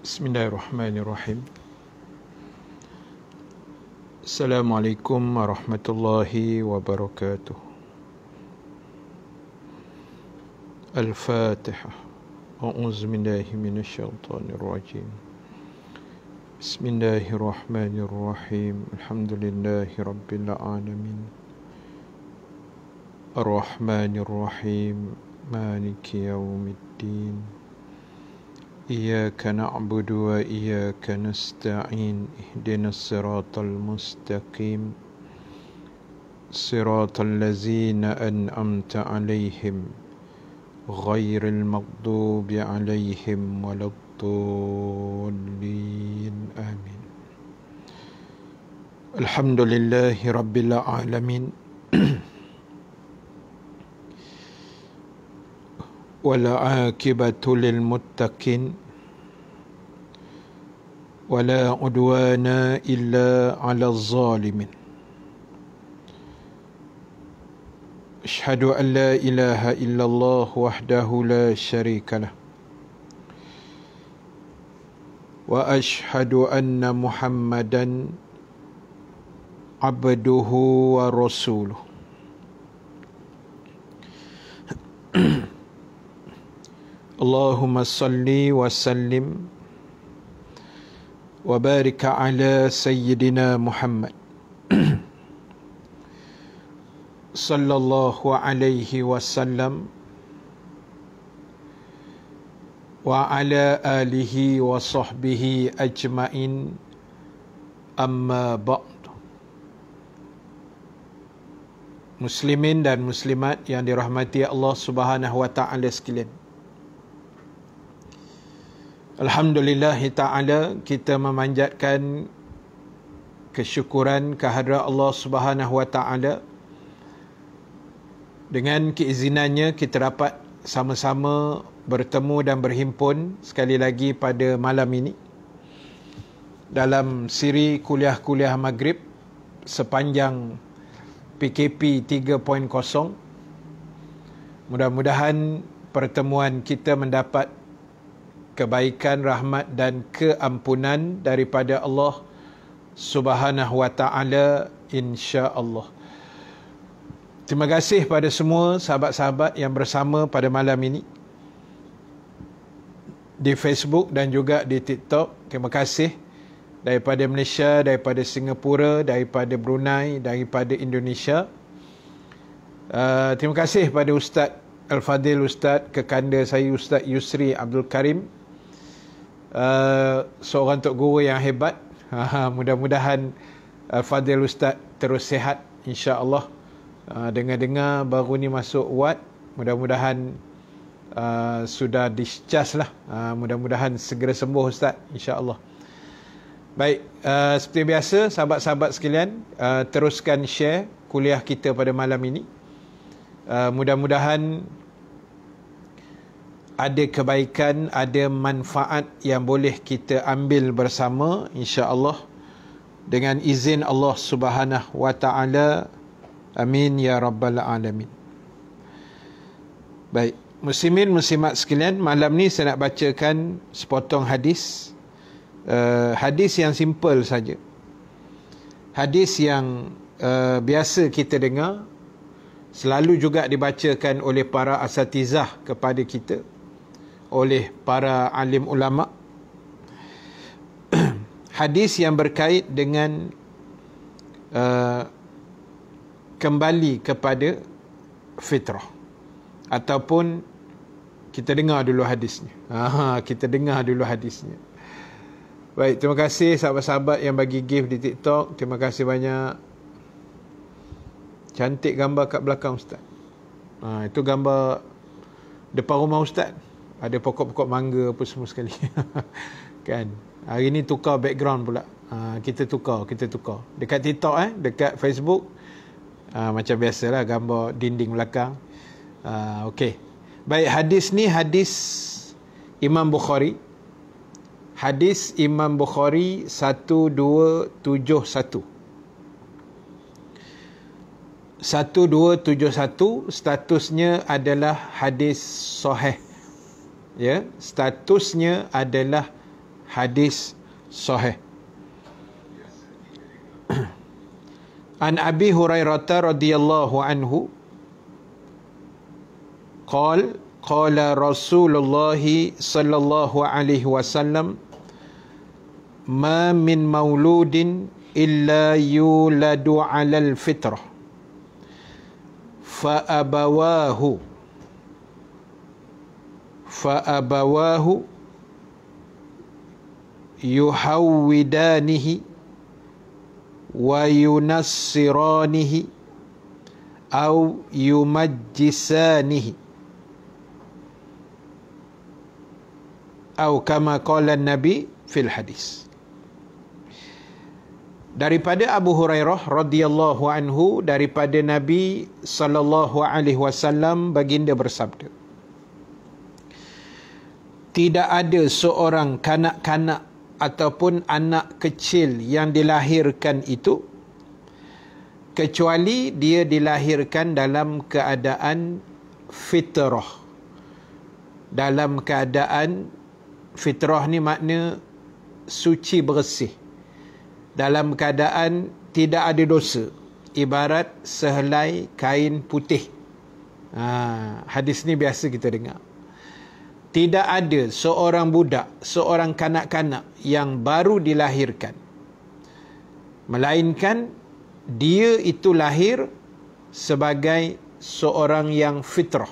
Bismillahirrahmanirrahim. Assalamualaikum warahmatullahi wabarakatuh. Al-Fatihah. A'udzu billahi minasyaitonir rajim. Bismillahirrahmanirrahim. Alhamdulillahi rabbil alamin. Ar-Rahmanir Rahim. Maliki yaumiddin. إياك نعبد وإياك نستعين اهدنا الصراط المستقيم صراط الذين أنعمت عليهم غير المغضوب عليهم ولا الضالين آمين. الحمد لله رب العالمين والعاقبة للمتقين ولا عدوان إلا على الظالمين. أشهد أن لا إله إلا الله وحده لا شريك له وأشهد أن محمدا عبده ورسوله. اللهم صل وسلم وبارك على سيدنا محمد صلى الله عليه وسلم وعلى آله وصحبه أجمعين أما بعد. Muslimin dan muslimat yang dirahmati Allah Subhanahu wa taala sekalian. Alhamdulillah ta'ala, kita memanjatkan kesyukuran kehadrat Allah Subhanahu wa ta'ala. Dengan keizinannya kita dapat sama-sama bertemu dan berhimpun sekali lagi pada malam ini dalam siri kuliah-kuliah Maghrib sepanjang PKP 3.0. Mudah-mudahan pertemuan kita mendapat kebaikan, rahmat dan keampunan daripada Allah Subhanahu wa taala, insya-Allah. Terima kasih pada semua sahabat-sahabat yang bersama pada malam ini di Facebook dan juga di TikTok. Terima kasih daripada Malaysia, daripada Singapura, daripada Brunei, daripada Indonesia. Terima kasih pada Ustaz Al-Fadil, Ustaz kekanda saya, Ustaz Yusri Abdul Karim. Seorang tok guru yang hebat. Mudah-mudahan Al-Fadil Ustaz terus sihat, insya-Allah. Dengar-dengar baru ni masuk ward, mudah-mudahan sudah discharge lah. Mudah-mudahan segera sembuh Ustaz, insya-Allah. Baik, seperti biasa sahabat-sahabat sekalian, teruskan share kuliah kita pada malam ini. Mudah-mudahan ada kebaikan, ada manfaat yang boleh kita ambil bersama, insya-Allah, dengan izin Allah Subhanahu wa taala. Amin ya rabbal alamin. Baik, muslimin muslimat sekalian, malam ni saya nak bacakan sepotong hadis. Hadis yang simple saja. Hadis yang biasa kita dengar, selalu juga dibacakan oleh para asatizah kepada kita, oleh para alim ulama. Hadis yang berkait dengan kembali kepada fitrah, ataupun kita dengar dulu hadisnya. Kita dengar dulu hadisnya. Baik, terima kasih sahabat-sahabat yang bagi gift di TikTok. Terima kasih banyak. Cantik gambar kat belakang Ustaz. Itu gambar depan rumah Ustaz. Ada pokok-pokok mangga apa semua sekali. Kan? Hari ni tukar background pula. Kita tukar. Dekat TikTok, dekat Facebook, macam biasalah gambar dinding belakang. Okey. Baik, hadis ni hadis Imam Bukhari. Hadis Imam Bukhari 1271. 1271 statusnya adalah hadis sahih. Ya, statusnya adalah hadis sahih. An Abi Hurairah radhiyallahu anhu qala Rasulullah sallallahu alaihi wasallam ma min mauludin illa yuladu 'alal fitrah fa abawahu yuhawwidanihi wa yunassiranihi au yumajjisanihi au kama qala Nabi fil hadis. Daripada Abu Hurairah radhiyallahu anhu, daripada Nabi sallallahu alaihi wasallam, baginda bersabda, tidak ada seorang kanak-kanak ataupun anak kecil yang dilahirkan itu kecuali dia dilahirkan dalam keadaan fitrah. Dalam keadaan fitrah ni makna suci bersih, dalam keadaan tidak ada dosa, ibarat sehelai kain putih. Hadis ni biasa kita dengar. Tidak ada seorang budak, seorang kanak-kanak yang baru dilahirkan, melainkan dia itu lahir sebagai seorang yang fitrah.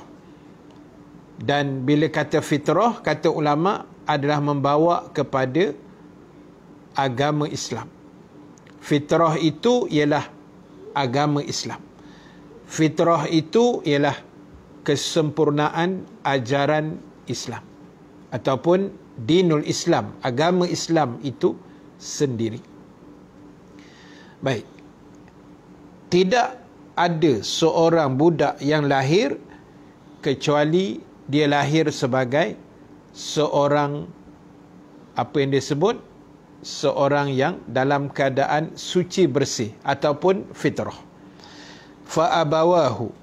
Dan bila kata fitrah, kata ulama, adalah membawa kepada agama Islam. Fitrah itu ialah agama Islam. Fitrah itu ialah kesempurnaan ajaran Islam ataupun dinul Islam, agama Islam itu sendiri. Baik. Tidak ada seorang budak yang lahir kecuali dia lahir sebagai seorang, apa yang disebut, seorang yang dalam keadaan suci bersih ataupun fitrah. Fa abawahu,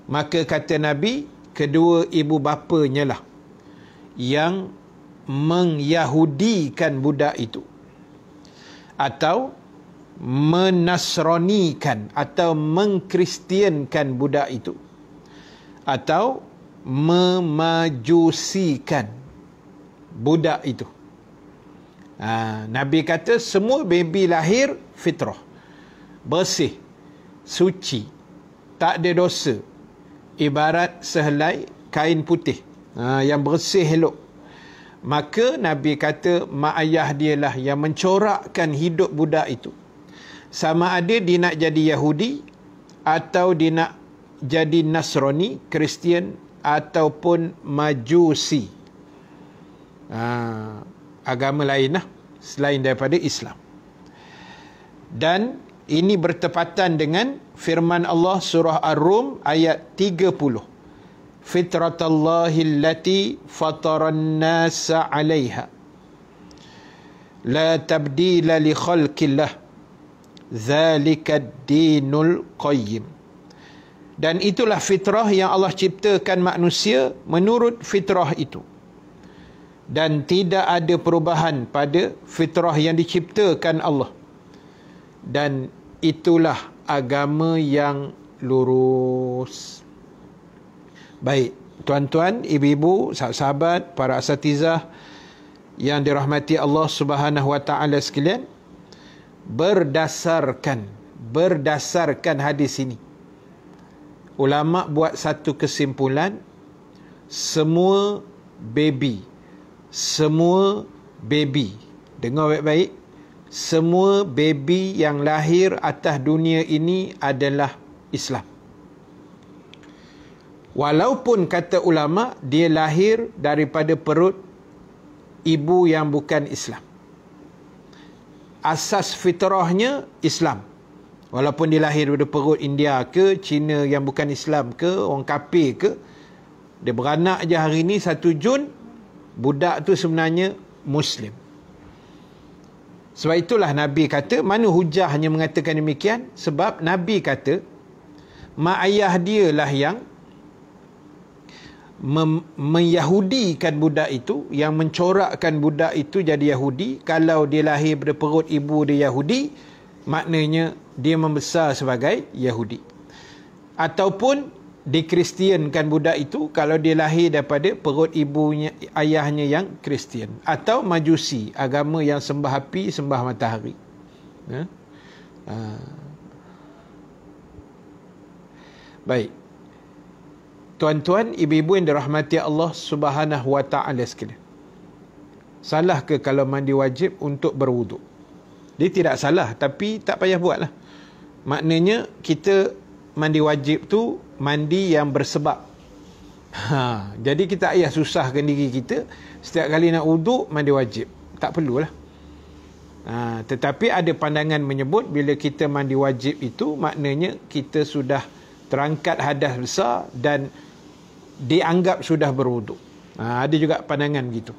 maka kata Nabi, kedua ibu bapanya lah yang mengyahudikan budak itu, atau menasranikan atau mengkristiankan budak itu, atau memajusikan budak itu. Nabi kata semua baby lahir fitrah, bersih, suci, tak ada dosa, ibarat sehelai kain putih yang bersih elok. Maka Nabi kata mak ayah dia lah yang mencorakkan hidup budak itu, sama ada dia nak jadi Yahudi atau dia nak jadi Nasrani, Kristian ataupun Majusi, agama lain lah selain daripada Islam. Dan ini bertepatan dengan firman Allah surah Ar-Rum ayat 30. Fitratallahi allati fataran nasa 'alaiha la tabdila li khalqillah dzalika ad-dinul qayyim. Dan itulah fitrah yang Allah ciptakan manusia menurut fitrah itu, dan tidak ada perubahan pada fitrah yang diciptakan Allah, dan itulah agama yang lurus. Baik, tuan-tuan, ibu-ibu, sahabat-sahabat, para asatizah yang dirahmati Allah Subhanahu wa taala sekalian, berdasarkan hadis ini, ulama buat satu kesimpulan, semua baby, dengar baik-baik, semua baby yang lahir atas dunia ini adalah Islam. Walaupun kata ulama dia lahir daripada perut ibu yang bukan Islam, asas fitrahnya Islam. Walaupun dia lahir daripada perut India ke, Cina yang bukan Islam ke, orang kafir ke, dia beranak je hari ni 1 Jun, budak tu sebenarnya Muslim. Sebab itulah Nabi kata, mana hujahnya mengatakan demikian? Sebab Nabi kata mak ayah dia lah yang menyahudikan budak itu, yang mencorakkan budak itu jadi Yahudi. Kalau dia lahir pada perut ibu dia Yahudi, maknanya dia membesar sebagai Yahudi. Ataupun dikristiankan budak itu kalau dia lahir daripada perut ibunya, ayahnya yang Kristian. Atau Majusi, agama yang sembah api, sembah matahari. Baik. Tuan-tuan, ibu-ibu yang dirahmati Allah Subhanahu wa taala sekalian. Salah ke kalau mandi wajib untuk berwuduk? Dia tidak salah, tapi tak payah buatlah. Maknanya kita mandi wajib tu mandi yang bersebab. Jadi kita ayah susahkan diri kita setiap kali nak wuduk mandi wajib. Tak perlulah. Tetapi ada pandangan menyebut bila kita mandi wajib itu maknanya kita sudah terangkat hadas besar dan dianggap sudah berwuduk. Ada juga pandangan gitu.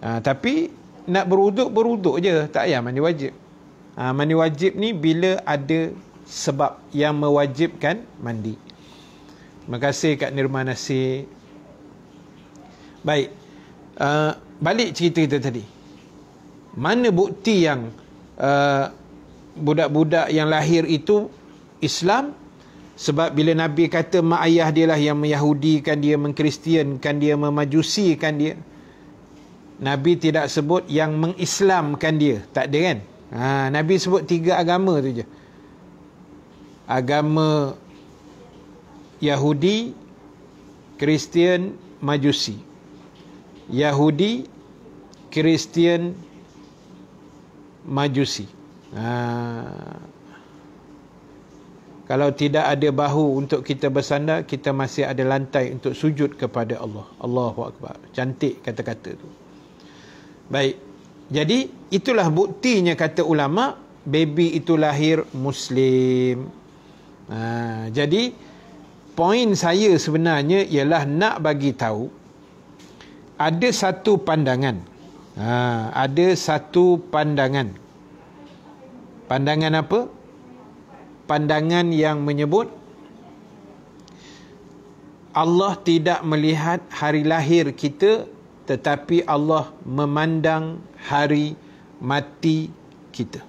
Tapi nak berwuduk je, tak payah mandi wajib. Mandi wajib ni bila ada sebab yang mewajibkan mandi. Terima kasih Kak Nirma Nasir. Baik, balik cerita kita tadi. Mana bukti yang budak-budak yang lahir itu Islam? Sebab bila Nabi kata mak ayah dia lah yang meyahudikan dia, mengkristiankan dia, memajusikan dia, Nabi tidak sebut yang mengislamkan dia. Tak ada kan? Nabi sebut 3 agama tu je. Agama Yahudi, Kristian, Majusi. Yahudi, Kristian, Majusi. Kalau tidak ada bahu untuk kita bersandar, kita masih ada lantai untuk sujud kepada Allah. Allahu Akbar. Cantik kata-kata tu. Baik. Jadi, itulah buktinya kata ulama, baby itu lahir Muslim. Jadi, poin saya sebenarnya ialah nak bagi tahu, ada satu pandangan. Ada satu pandangan. Pandangan apa? Pandangan yang menyebut Allah tidak melihat hari lahir kita, tetapi Allah memandang hari mati kita.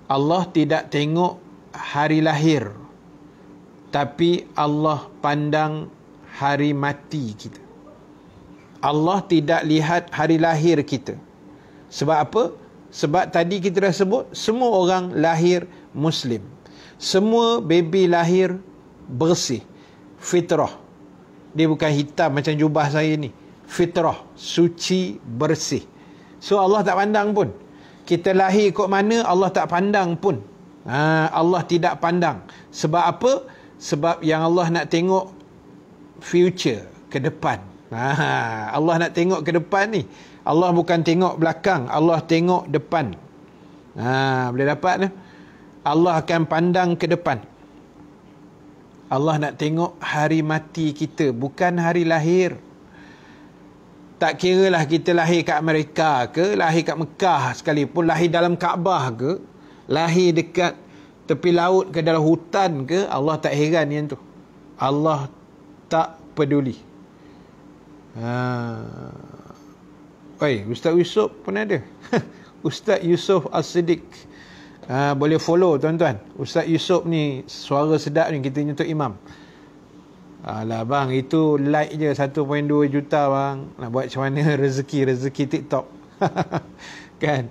Allah tidak tengok hari lahir, tapi Allah pandang hari mati kita. Allah tidak lihat hari lahir kita. Sebab apa? Sebab tadi kita dah sebut, semua orang lahir Muslim. Semua baby lahir bersih. Fitrah. Dia bukan hitam macam jubah saya ni. Fitrah. Suci, bersih. So Allah tak pandang pun. Kita lahir kot mana, Allah tak pandang pun. Allah tidak pandang. Sebab apa? Sebab yang Allah nak tengok future, ke depan. Allah nak tengok ke depan ni. Allah bukan tengok belakang, Allah tengok depan. Boleh dapat tu? Allah akan pandang ke depan. Allah nak tengok hari mati kita, bukan hari lahir. Tak kira lah kita lahir kat Amerika ke, lahir kat Mekah sekalipun, lahir dalam Kaabah ke, lahir dekat tepi laut ke, dalam hutan ke, Allah tak heran yang tu. Allah tak peduli. Ustaz Yusof pun ada. Ustaz Yusof As-Siddiq. Boleh follow tuan-tuan. Ustaz Yusof ni suara sedap ni, kita nyentuh imam. Alah bang, itu like je 1.2 juta bang. Nak buat macam mana rezeki TikTok. Kan?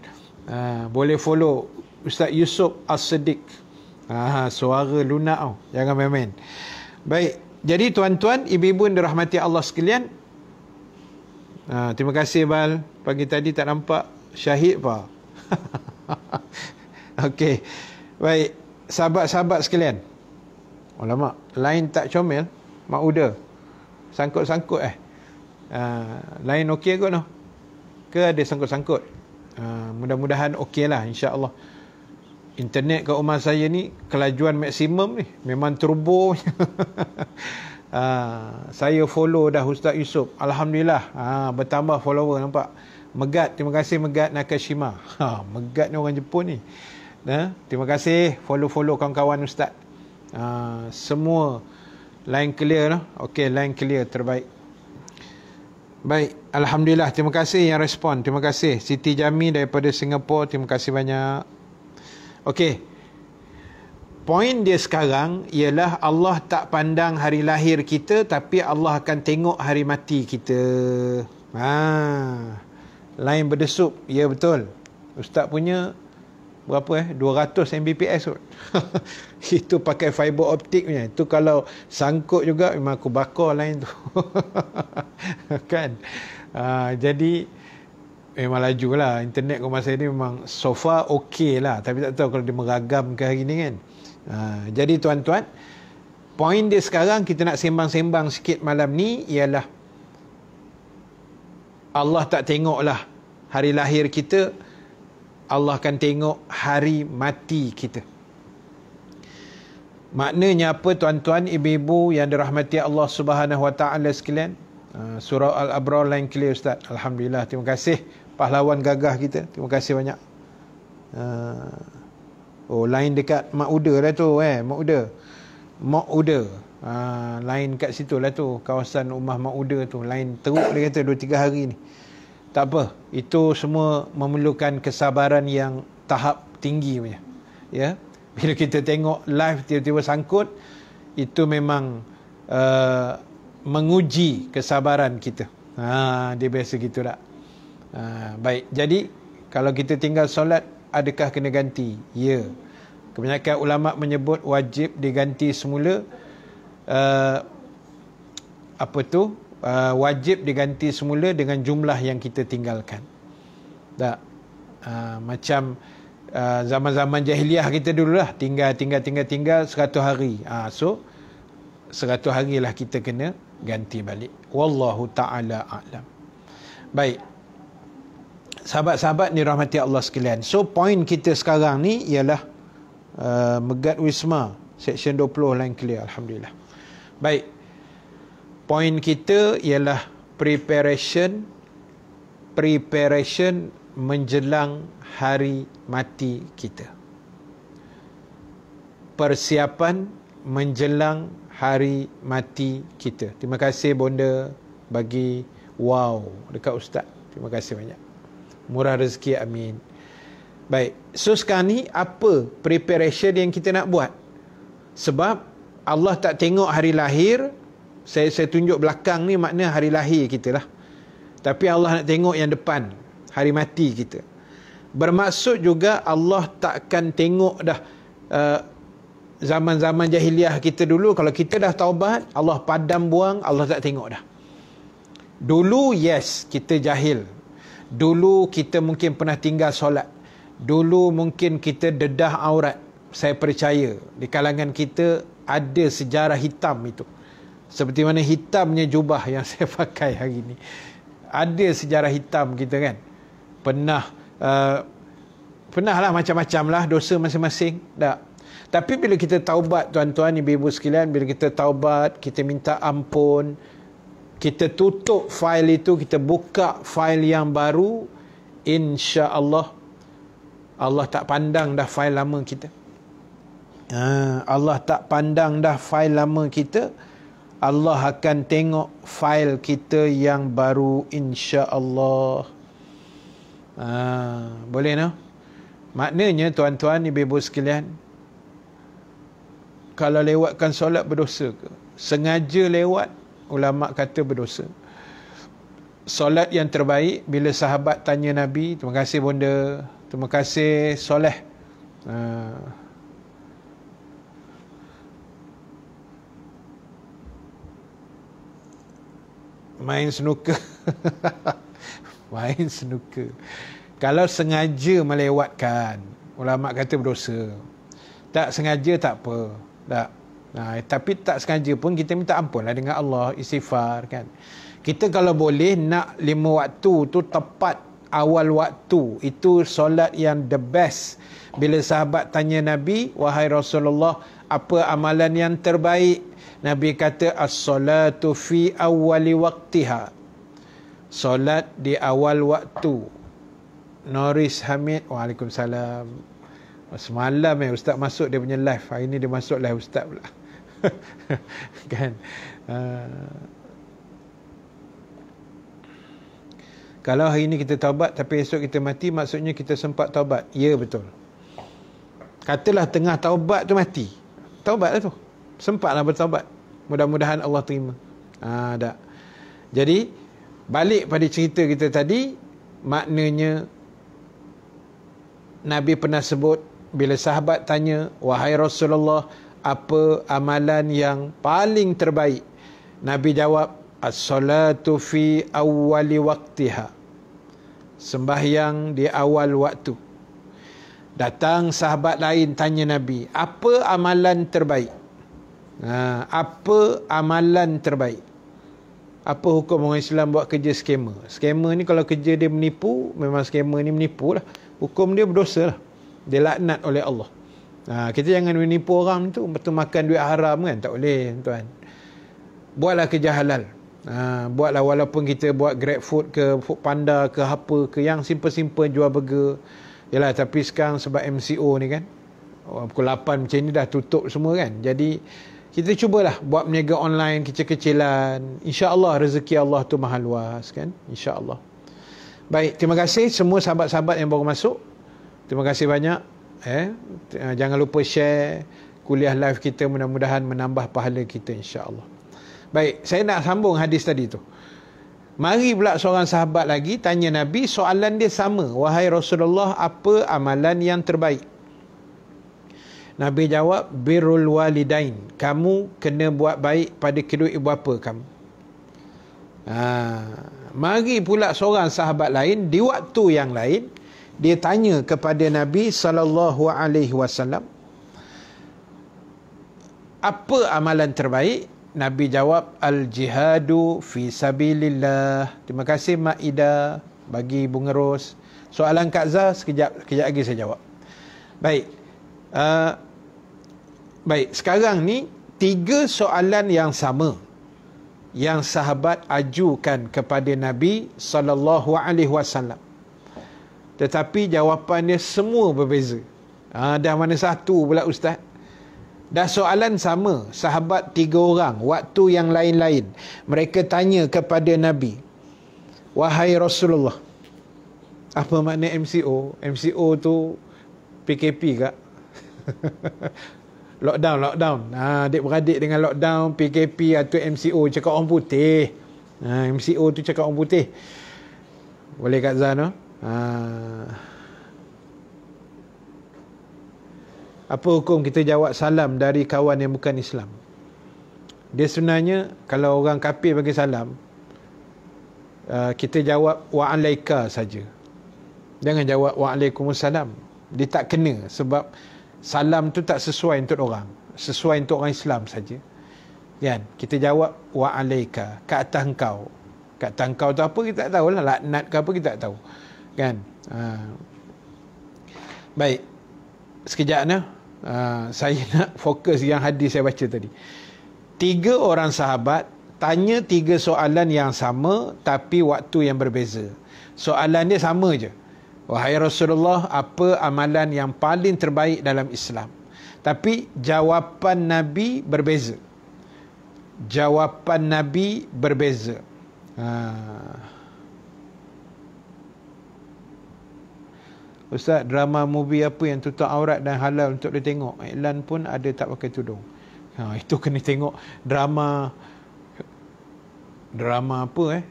Boleh follow Ustaz Yusof As-Siddiq. Suara lunak tau. Jangan main-main. Baik. Jadi tuan-tuan, ibu-ibu yang dirahmati Allah sekalian, terima kasih Bal. Pagi tadi tak nampak syahid pa. Okey. Baik, sahabat-sahabat sekalian. Alamak, line tak comel. Mak Uda. Sangkut-sangkut line okey kot noh? Ke ada sangkut-sangkut? Mudah-mudahan okey lah, insya-Allah. Internet kat rumah saya ni kelajuan maksimum ni. Memang turbo. Saya follow dah Ustaz Yusof. Alhamdulillah. Bertambah follower, nampak. Megat, terima kasih Megat Nakashima. Megat ni orang Jepun ni. Terima kasih follow-follow kawan-kawan Ustaz. Semua Line clear lah. Okey, line clear, terbaik. Baik, alhamdulillah, terima kasih yang respon. Terima kasih Siti Jami daripada Singapura, terima kasih banyak. Okey. Poin dia sekarang ialah Allah tak pandang hari lahir kita, tapi Allah akan tengok hari mati kita. Line berdesup. Ya, betul. Ustaz punya berapa 200 Mbps kot. Itu pakai fiber optik punya. Itu kalau sangkut juga memang aku bakar line tu. Kan? Jadi memang laju lah. Internet ko masa ni memang so far okey lah. Tapi tak tahu kalau dia meragam ke hari ni kan. Jadi tuan-tuan, poin dia sekarang kita nak sembang-sembang sikit malam ni ialah Allah tak tengoklah hari lahir kita, Allah akan tengok hari mati kita. Maknanya apa tuan-tuan, ibu-ibu yang dirahmati Allah Subhanahu Wa Taala sekalian? Surah Al-Abrar line clear Ustaz. Alhamdulillah, terima kasih pahlawan gagah kita. Terima kasih banyak. Line dekat Mak Uda lah tu Mak Uda. Line kat situ lah tu, kawasan rumah Mak Uda tu. Line teruk dia kata 2-3 hari ni. Tak apa, itu semua memerlukan kesabaran yang tahap tinggi punya. Ya. Bila kita tengok live tiba-tiba sangkut, itu memang menguji kesabaran kita. Dia biasa gitu tak? Baik, jadi kalau kita tinggal solat, adakah kena ganti? Ya. Kebanyakan ulama menyebut wajib diganti semula. Wajib diganti semula dengan jumlah yang kita tinggalkan. Tak? Macam zaman-zaman jahiliah kita dulu lah, tinggal 100 hari. So 100 hari lah kita kena ganti balik. Wallahu ta'ala a'lam. Baik, sahabat-sahabat ni rahmati Allah sekalian. So poin kita sekarang ni ialah Megat Wisma section 20 line clear. Alhamdulillah. Baik, poin kita ialah preparation menjelang hari mati kita. Persiapan menjelang hari mati kita. Terima kasih Bonda bagi wow dekat Ustaz. Terima kasih banyak. Murah rezeki, amin. Baik, so sekarang ni apa preparation yang kita nak buat? Sebab Allah tak tengok hari lahir. Saya tunjuk belakang ni makna hari lahir kita lah. Tapi Allah nak tengok yang depan, hari mati kita. Bermaksud juga Allah takkan tengok dah zaman-zaman jahiliah kita dulu. Kalau kita dah taubat, Allah padam buang, Allah tak tengok dah. Dulu yes, kita jahil. Dulu kita mungkin pernah tinggal solat. Dulu mungkin kita dedah aurat. Saya percaya di kalangan kita ada sejarah hitam itu. Seperti mana hitamnya jubah yang saya pakai hari ini. Ada sejarah hitam kita kan. Pernah lah macam-macam lah dosa masing-masing. Tak. Tapi bila kita taubat tuan-tuan, ibu-ibu sekalian, bila kita taubat, kita minta ampun, kita tutup fail itu, kita buka fail yang baru, insya-Allah Allah tak pandang dah fail lama kita. Allah tak pandang dah fail lama kita. Allah akan tengok fail kita yang baru, insya-Allah. Boleh no? Maknanya tuan-tuan, ibu-ibu sekalian, kalau lewatkan solat berdosa ke? Sengaja lewat, ulama kata berdosa. Solat yang terbaik, bila sahabat tanya Nabi, terima kasih Bonda, terima kasih Soleh. Main snooker. Main snooker. Kalau sengaja melewatkan, ulama kata berdosa. Tak sengaja tak apa. Tak. Tapi tak sengaja pun kita minta ampun lah dengan Allah, istighfar kan. Kita kalau boleh nak 5 waktu tu tepat awal waktu. Itu solat yang the best. Bila sahabat tanya Nabi, wahai Rasulullah, apa amalan yang terbaik? Nabi kata, as-salatu fi awwali waqtiha. Solat di awal waktu. Noris Hamid, waalaikumsalam. Semalam Ustaz masuk dia punya live. Hari ni dia masuk live Ustaz pula. Kan? Kalau hari ini kita taubat tapi esok kita mati, maksudnya kita sempat taubat. Ya, betul. Katalah tengah taubat tu mati. Taubatlah tu. Sempatlah bertaubat. Mudah-mudahan Allah terima. Tak. Jadi, balik pada cerita kita tadi, maknanya Nabi pernah sebut bila sahabat tanya, wahai Rasulullah, apa amalan yang paling terbaik? Nabi jawab, as-salatu fi awwali waqtiha. Sembahyang di awal waktu. Datang sahabat lain tanya Nabi, apa amalan terbaik? Apa amalan terbaik? Apa hukum orang Islam buat kerja skamer? Skamer ni kalau kerja dia menipu, memang skamer ni menipu lah. Hukum dia berdosa lah. Dia laknat oleh Allah. Kita jangan menipu orang tu, betul makan duit haram kan? Tak boleh, tuan. Buatlah kerja halal. Buatlah, walaupun kita buat Grab Food ke Food Panda ke apa ke, yang simple-simple jual burger. Yalah, tapi sekarang sebab MCO ni kan, pukul 8 macam ni dah tutup semua kan. Jadi kita cubalah buat berniaga online kecil-kecilan. InsyaAllah rezeki Allah tu maha luas kan. InsyaAllah. Baik, terima kasih semua sahabat-sahabat yang baru masuk. Terima kasih banyak. Jangan lupa share kuliah live kita, mudah-mudahan menambah pahala kita insyaAllah. Baik, saya nak sambung hadis tadi tu. Mari pula seorang sahabat lagi tanya Nabi, soalan dia sama. Wahai Rasulullah, apa amalan yang terbaik? Nabi jawab, birrul walidain. Kamu kena buat baik pada kedua ibu bapa kamu. Mari pula seorang sahabat lain di waktu yang lain, dia tanya kepada Nabi SAW, apa amalan terbaik? Nabi jawab, al-jihadu fi sabilillah. Terima kasih Mak Ida bagi bunga ros. Soalan Kak Zah sekejap lagi saya jawab. Baik. Baik, sekarang ni 3 soalan yang sama yang sahabat ajukan kepada Nabi SAW. Tetapi jawapannya semua berbeza. Dah mana satu pula Ustaz? Dah soalan sama, sahabat 3 orang, waktu yang lain-lain. Mereka tanya kepada Nabi, wahai Rasulullah, apa makna MCO? MCO tu PKP kak? Lockdown. Adik-beradik dengan lockdown, PKP atau MCO, cakap orang putih. MCO tu cakap orang putih. Boleh Kak Zah, no? Apa hukum kita jawab salam dari kawan yang bukan Islam? Dia sebenarnya, kalau orang kafir bagi salam, kita jawab wa'alaika saja. Jangan jawab wa'alaikumussalam. Dia tak kena, sebab salam tu tak sesuai untuk orang. Sesuai untuk orang Islam saja. Kan? Kita jawab wa'alaika, ke atas engkau. Ke atas engkau tu apa kita tak tahu lah. Laknat ke apa kita tak tahu. Kan? Baik. Sekejap nah. Saya nak fokus yang hadis saya baca tadi. 3 orang sahabat tanya 3 soalan yang sama tapi waktu yang berbeza. Soalan dia sama je. Wahai Rasulullah, apa amalan yang paling terbaik dalam Islam? Tapi jawapan Nabi berbeza. Jawapan Nabi berbeza. Ustaz, drama movie apa yang tutup aurat dan halal untuk dia tengok? Iklan pun ada tak pakai tudung. Itu kena tengok drama apa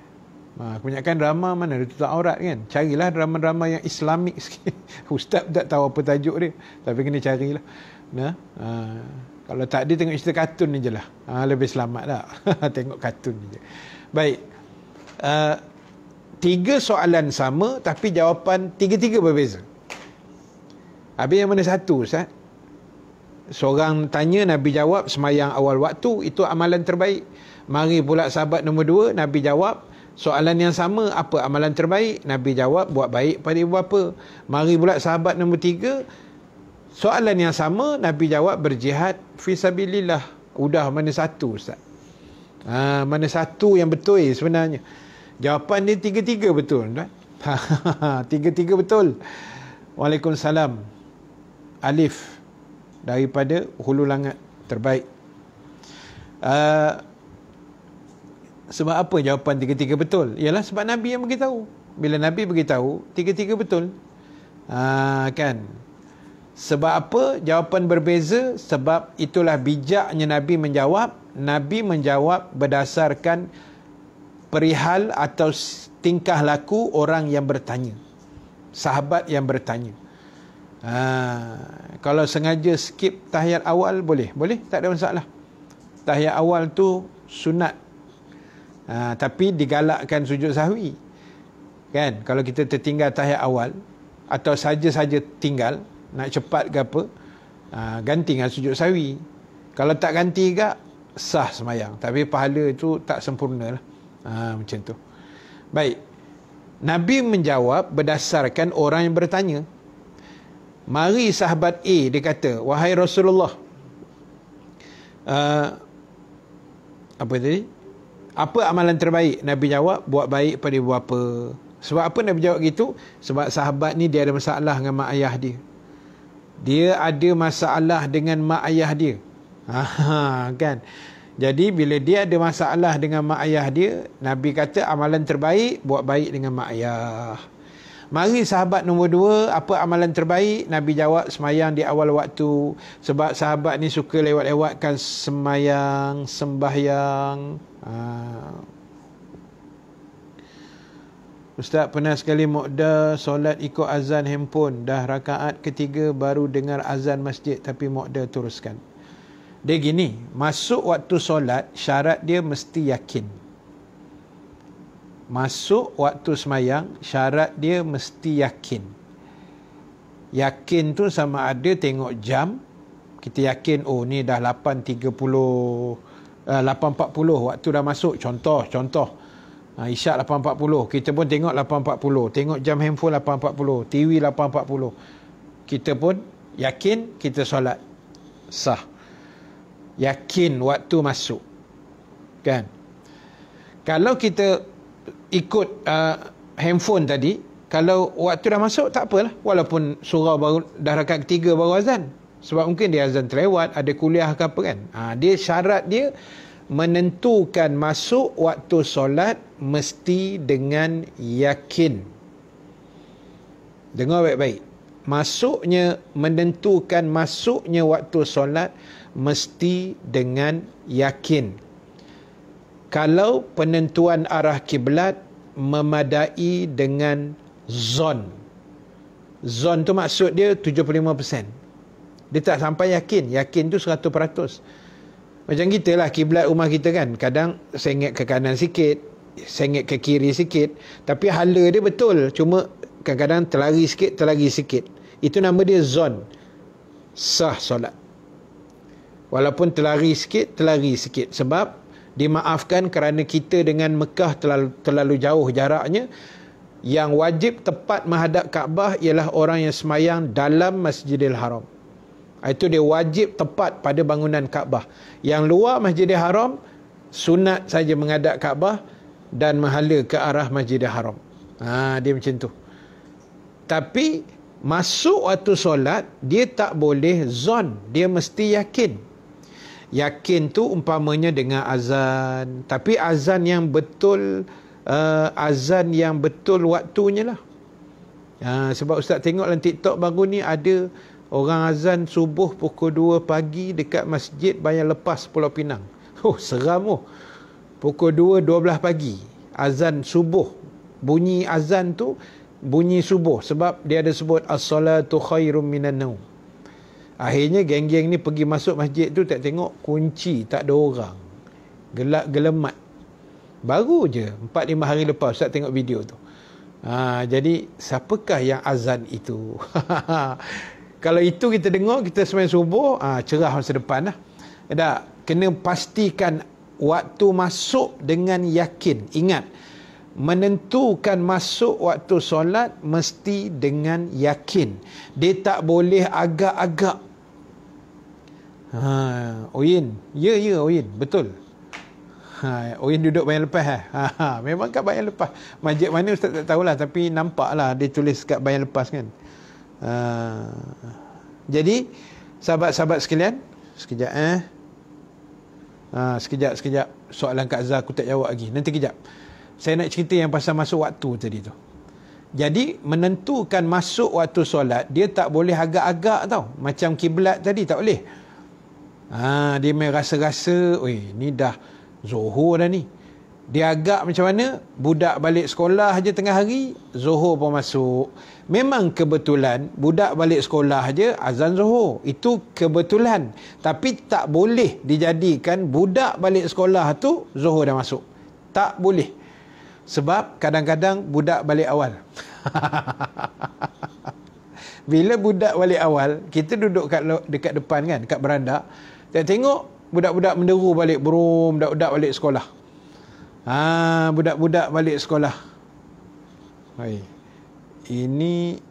kebanyakan drama mana dia tutup aurat kan. Carilah drama-drama yang Islamik sikit. Ustaz tak tahu apa tajuk dia, tapi kena carilah. Kalau tak dia tengok cerita kartun ni je lah. Lebih selamat tak? Tengok kartun ni je. Baik. 3 soalan sama tapi jawapan 3 berbeza. Habis yang mana satu Ustaz? Seorang tanya, Nabi jawab semayang awal waktu, itu amalan terbaik. Mari pula sahabat nombor 2, Nabi jawab soalan yang sama, apa amalan terbaik? Nabi jawab buat baik pada ibu bapa. Mari pula sahabat nombor 3, soalan yang sama, Nabi jawab berjihad fi sabilillah. Udah mana satu Ustaz? Mana satu yang betul sebenarnya? Jawapan dia 3 betul kan? 3 betul. Waalaikumsalam. Alif daripada Hulu Langat, terbaik. Sebab apa jawapan tiga-tiga betul? Ialah sebab Nabi yang beritahu. Bila Nabi beritahu, tiga-tiga betul. Kan? Sebab apa jawapan berbeza? Sebab itulah bijaknya Nabi menjawab. Nabi menjawab berdasarkan perihal atau tingkah laku orang yang bertanya, sahabat yang bertanya. Kalau sengaja skip tahiyat awal boleh, tak ada masalah. Tahiyat awal tu sunat, tapi digalakkan sujud sahwi. Kan, kalau kita tertinggal tahiyat awal atau saja-saja tinggal nak cepat ke apa, ganti dengan sujud sahwi. Kalau tak ganti ke, sah semayang, tapi pahala itu tak sempurna lah. Macam tu. Baik, Nabi menjawab berdasarkan orang yang bertanya. Mari sahabat A, dia kata, wahai Rasulullah, apa tadi? Apa amalan terbaik? Nabi jawab, buat baik pada ibu bapa. Sebab apa Nabi jawab gitu? Sebab sahabat ni dia ada masalah dengan mak ayah dia. Dia ada masalah dengan mak ayah dia. Kan? Jadi bila dia ada masalah dengan mak ayah dia, Nabi kata amalan terbaik buat baik dengan mak ayah. Mari sahabat nombor 2, apa amalan terbaik? Nabi jawab semayang di awal waktu. Sebab sahabat ni suka lewat-lewatkan semayang, sembahyang. Ustaz, pernah sekali Muqdah solat ikut azan handphone, dah rakaat ketiga baru dengar azan masjid, tapi Muqdah teruskan. Dia gini, masuk waktu solat syarat dia mesti yakin. Masuk waktu semayang syarat dia mesti yakin. Yakin tu sama ada tengok jam, kita yakin oh ni dah 8.30, 8.40 waktu dah masuk. Contoh Isyak 8.40, kita pun tengok 8.40, tengok jam handphone 8.40, TV 8.40, kita pun yakin kita solat, sah. Yakin waktu masuk. Kan? Kalau kita ikut handphone tadi, kalau waktu dah masuk tak apalah, walaupun surau baru dah rakaat ketiga baru azan, sebab mungkin dia azan terlewat, ada kuliah ke apa kan. Dia syarat dia menentukan masuk waktu solat mesti dengan yakin. Dengar baik-baik. Menentukan masuknya waktu solat mesti dengan yakin. Kalau penentuan arah kiblat memadai dengan zon. Zon tu maksud dia 75%. Dia tak sampai yakin. Yakin tu 100%. Macam kita lah, kiblat rumah kita kan, kadang sengit ke kanan sikit, sengit ke kiri sikit, tapi hala dia betul, cuma kadang-kadang terlari sikit. Itu nama dia zon. Sah solat. Walaupun terlari sikit. Sebab dimaafkan kerana kita dengan Mekah terlalu jauh jaraknya. Yang wajib tepat menghadap Kaabah ialah orang yang semayang dalam Masjidil Haram. Itu dia wajib tepat pada bangunan Kaabah. Yang luar Masjidil Haram, sunat saja menghadap Kaabah dan menghala ke arah Masjidil Haram. Dia macam tu. Tapi masuk waktu solat, dia tak boleh zon. Dia mesti yakin. Yakin tu umpamanya dengan azan. Tapi azan yang betul, waktunya lah. Sebab Ustaz tengok dalam TikTok baru ni ada orang azan subuh pukul 2 pagi dekat Masjid Bayan Lepas Pulau Pinang. Seram. Pukul 2.12 pagi. Azan subuh. Bunyi azan tu bunyi subuh. Sebab dia ada sebut as-salatu khairum minan naum. Akhirnya geng-geng ni pergi masuk masjid tu, tak tengok kunci, tak ada orang. Gelap gelemat. Baru je 4-5 hari lepas Ustaz tengok video tu. Jadi siapakah yang azan itu? Kalau itu kita dengar, kita sembahyang subuh, cerah masa depan lah. Tak, kena pastikan waktu masuk dengan yakin. Ingat, menentukan masuk waktu solat mesti dengan yakin. Dia tak boleh agak-agak. Oyin. Ya, Oyin. Betul. Oyin duduk Bayan Lepas. Memang kat Bayan Lepas. Masjid mana Ustaz tak tahulah, tapi nampaklah dia tulis kat Bayan Lepas kan. Jadi sahabat-sahabat sekalian, sekejap Sekejap soalan Kak Azhar aku tak jawab lagi. Nanti kejap. Saya nak cerita yang pasal masuk waktu tadi tu. Jadi menentukan masuk waktu solat, dia tak boleh agak-agak tau. Macam kiblat tadi tak boleh. Dia main rasa-rasa, ni dah Zuhur dah ni. Dia agak macam mana? Budak balik sekolah je tengah hari, Zuhur pun masuk. Memang kebetulan budak balik sekolah je azan Zuhur. Itu kebetulan. Tapi tak boleh dijadikan budak balik sekolah tu Zuhur dah masuk. Tak boleh. Sebab kadang-kadang budak balik awal. Bila budak balik awal, kita duduk dekat depan kan, dekat beranda. Tengok budak-budak menderu balik, budak-budak balik sekolah. Budak-budak balik sekolah. Ini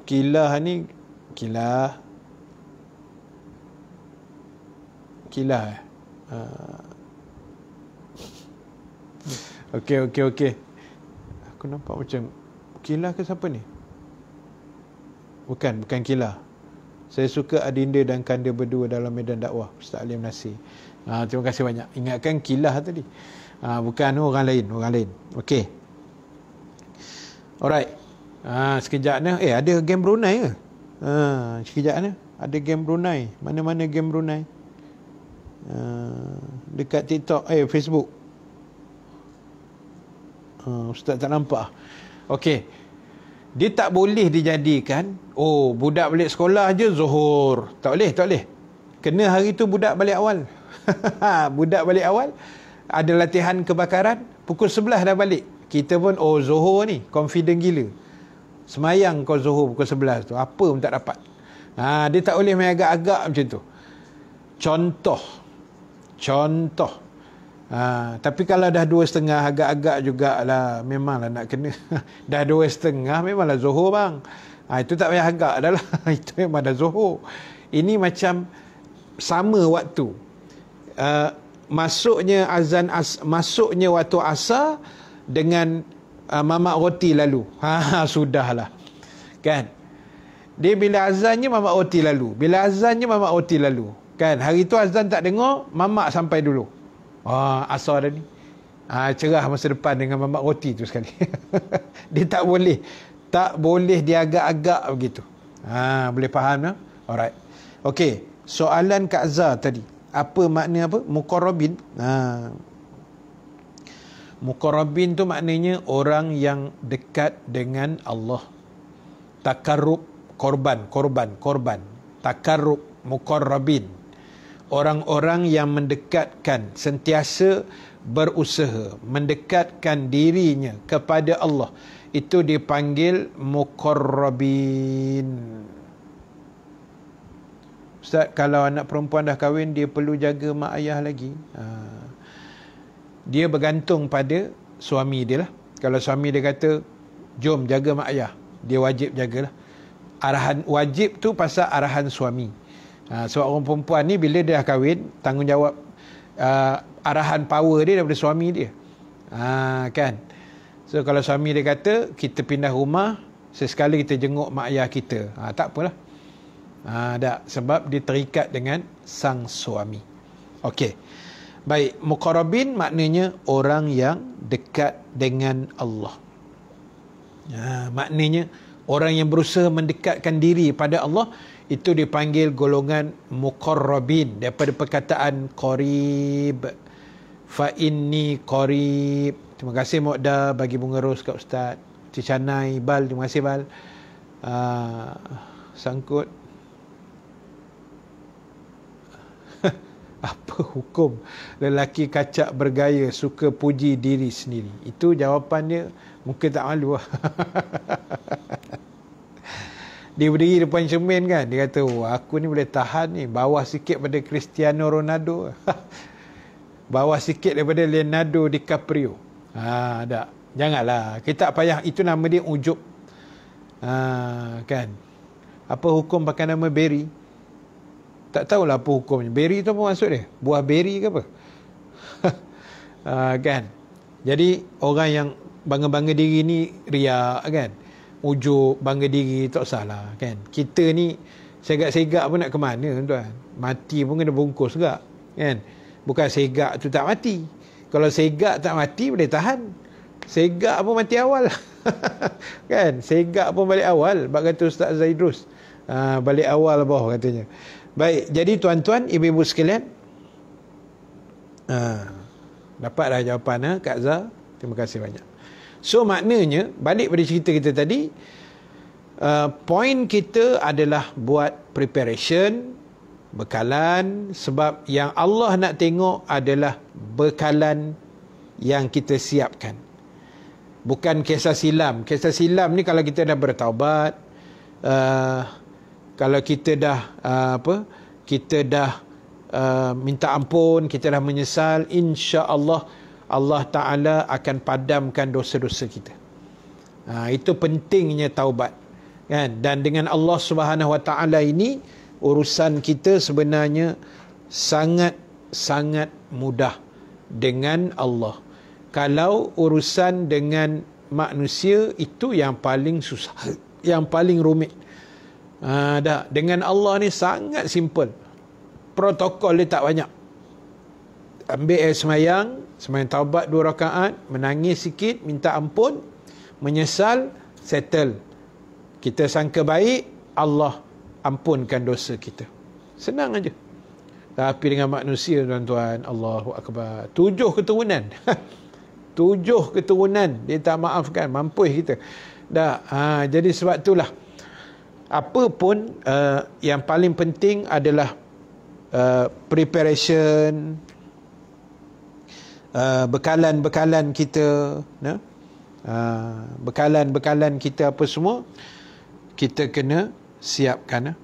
kilah ni, kilah Okey. Aku nampak macam Kilah ke siapa ni? Bukan Kilah. Saya suka Adinda dan Kanda berdua dalam medan dakwah, Ustaz Alim Nasir. Terima kasih banyak. Ingatkan Kilah tadi. Bukan orang lain. Okey. Alright. Sekejap ni. Ada game Brunei ke? Sekejap ni. Ada game Brunei. Mana-mana game Brunei? Dekat TikTok. Facebook. Ustaz tak nampak. Okey. Dia tak boleh dijadikan, budak balik sekolah je Zuhur. Tak boleh. Kena hari tu budak balik awal. Budak balik awal ada latihan kebakaran, pukul 11 dah balik. Kita pun Zuhur ni confident gila. Semayang kau Zuhur pukul 11 tu, apa pun tak dapat. Dia tak boleh main agak-agak macam tu. Contoh. Tapi kalau dah 2.30 agak-agak jugalah, memanglah nak kena. Dah 2.30 memanglah Zuhur bang. Itu tak payah agak dah lah. Itu memang dah Zuhur. Ini macam sama waktu. Masuknya waktu asar dengan mamak roti lalu. Sudahlah. Kan? Dia bila azannya mamak roti lalu. Kan? Hari tu azan tak dengar, mamak sampai dulu. Asar dah ni. Cerah masa depan dengan mamak roti tu sekali. Dia tak boleh dia agak-agak begitu. Boleh faham tak? Alright. Okey, soalan Kak Azhar tadi. Apa makna apa? Muqarrabin. Muqarrabin tu maknanya orang yang dekat dengan Allah. Takarrub, korban. Takarrub, muqarrabin. Orang-orang yang mendekatkan, sentiasa berusaha mendekatkan dirinya kepada Allah, itu dipanggil muqarrabin. Ustaz, kalau anak perempuan dah kahwin, dia perlu jaga mak ayah lagi? Dia bergantung pada suami dia lah. Kalau suami dia kata, jom jaga mak ayah, dia wajib jagalah. Arahan wajib tu pasal arahan suami. Sebab orang perempuan ni bila dia dah kahwin, tanggungjawab arahan power dia daripada suami dia. Kan? So kalau suami dia kata kita pindah rumah, sesekali kita jenguk mak ayah kita, tak apalah. Sebab dia terikat dengan sang suami. Okey. Baik, muqarrabin maknanya orang yang dekat dengan Allah. Maknanya orang yang berusaha mendekatkan diri pada Allah, itu dipanggil golongan muqarrabin, daripada perkataan qarib. Fa inni qarib. Terima kasih Muqda bagi bunga ros kat Ustaz. Cicanai Bal, terima kasih Bal. Sangkut apa hukum lelaki kacak bergaya suka puji diri sendiri? Itu jawapan dia, mungkin tak malu lah. Dia berdiri depan cermin kan, dia kata, aku ni boleh tahan ni, bawah sikit pada Cristiano Ronaldo. Bawah sikit daripada Leonardo DiCaprio. Tak. Janganlah, kita tak payah. Itu nama dia ujub. Kan? Apa hukum pakai nama Berry? Tak tahulah apa hukumnya. Berry tu apa maksud dia? Buah berry ke apa? Kan? Jadi orang yang bangga-bangga diri ni riak kan? Ujub, bangga diri, tak salah kan? Kita ni segak-segak pun nak ke mana tuan? Mati pun kena bungkus juga kan. Bukan segak tu tak mati. Kalau segak tak mati boleh tahan. Segak pun mati awal. Kan, segak pun balik awal. Bak kata Ustaz Zaidrus, balik awal bawah katanya. Baik, jadi tuan-tuan, ibu-ibu sekalian, dapat dah jawapan Kak Zah. Terima kasih banyak. So maknanya, balik pada cerita kita tadi, point kita adalah buat preparation, bekalan, sebab yang Allah nak tengok adalah bekalan yang kita siapkan, bukan kisah silam. Kisah silam ni kalau kita dah bertaubat, kalau kita dah kita dah minta ampun, kita dah menyesal, insya-Allah Allah Ta'ala akan padamkan dosa-dosa kita. Itu pentingnya taubat, kan? Dan dengan Allah Subhanahu Wa Ta'ala ini, urusan kita sebenarnya sangat-sangat mudah dengan Allah. Kalau urusan dengan manusia, itu yang paling susah, yang paling rumit. Dengan Allah ni sangat simple. Protokol dia tak banyak. Ambil air semayang taubat 2 rakaat, menangis sikit, minta ampun, menyesal, settle. Kita sangka baik, Allah ampunkan dosa kita. Senang aja. Tapi dengan manusia, tuan-tuan, Allahu Akbar, 7 keturunan 7 keturunan dia tak maafkan, mampus kita dah. Jadi sebab itulah, apa pun yang paling penting adalah preparation, bekalan-bekalan kita, bekalan-bekalan kita apa semua kita kena siapkan.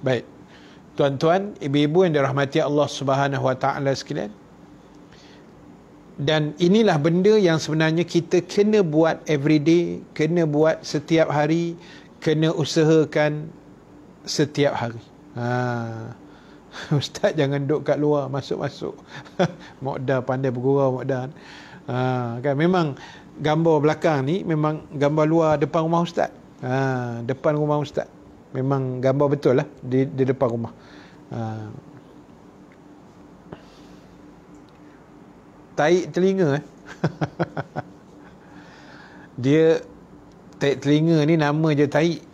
Baik, tuan-tuan, ibu-ibu yang dirahmati Allah Subhanahu Wa Ta'ala sekalian, dan inilah benda yang sebenarnya kita kena buat everyday, kena buat setiap hari, kena usahakan setiap hari. Ustaz jangan duduk kat luar, masuk-masuk. Mokda pandai bergurau, Mokda. Kan memang gambar belakang ni memang gambar luar depan rumah Ustaz. Depan rumah Ustaz. Memang gambar betul lah di depan rumah. Taik telinga dia taik telinga ni nama je taik.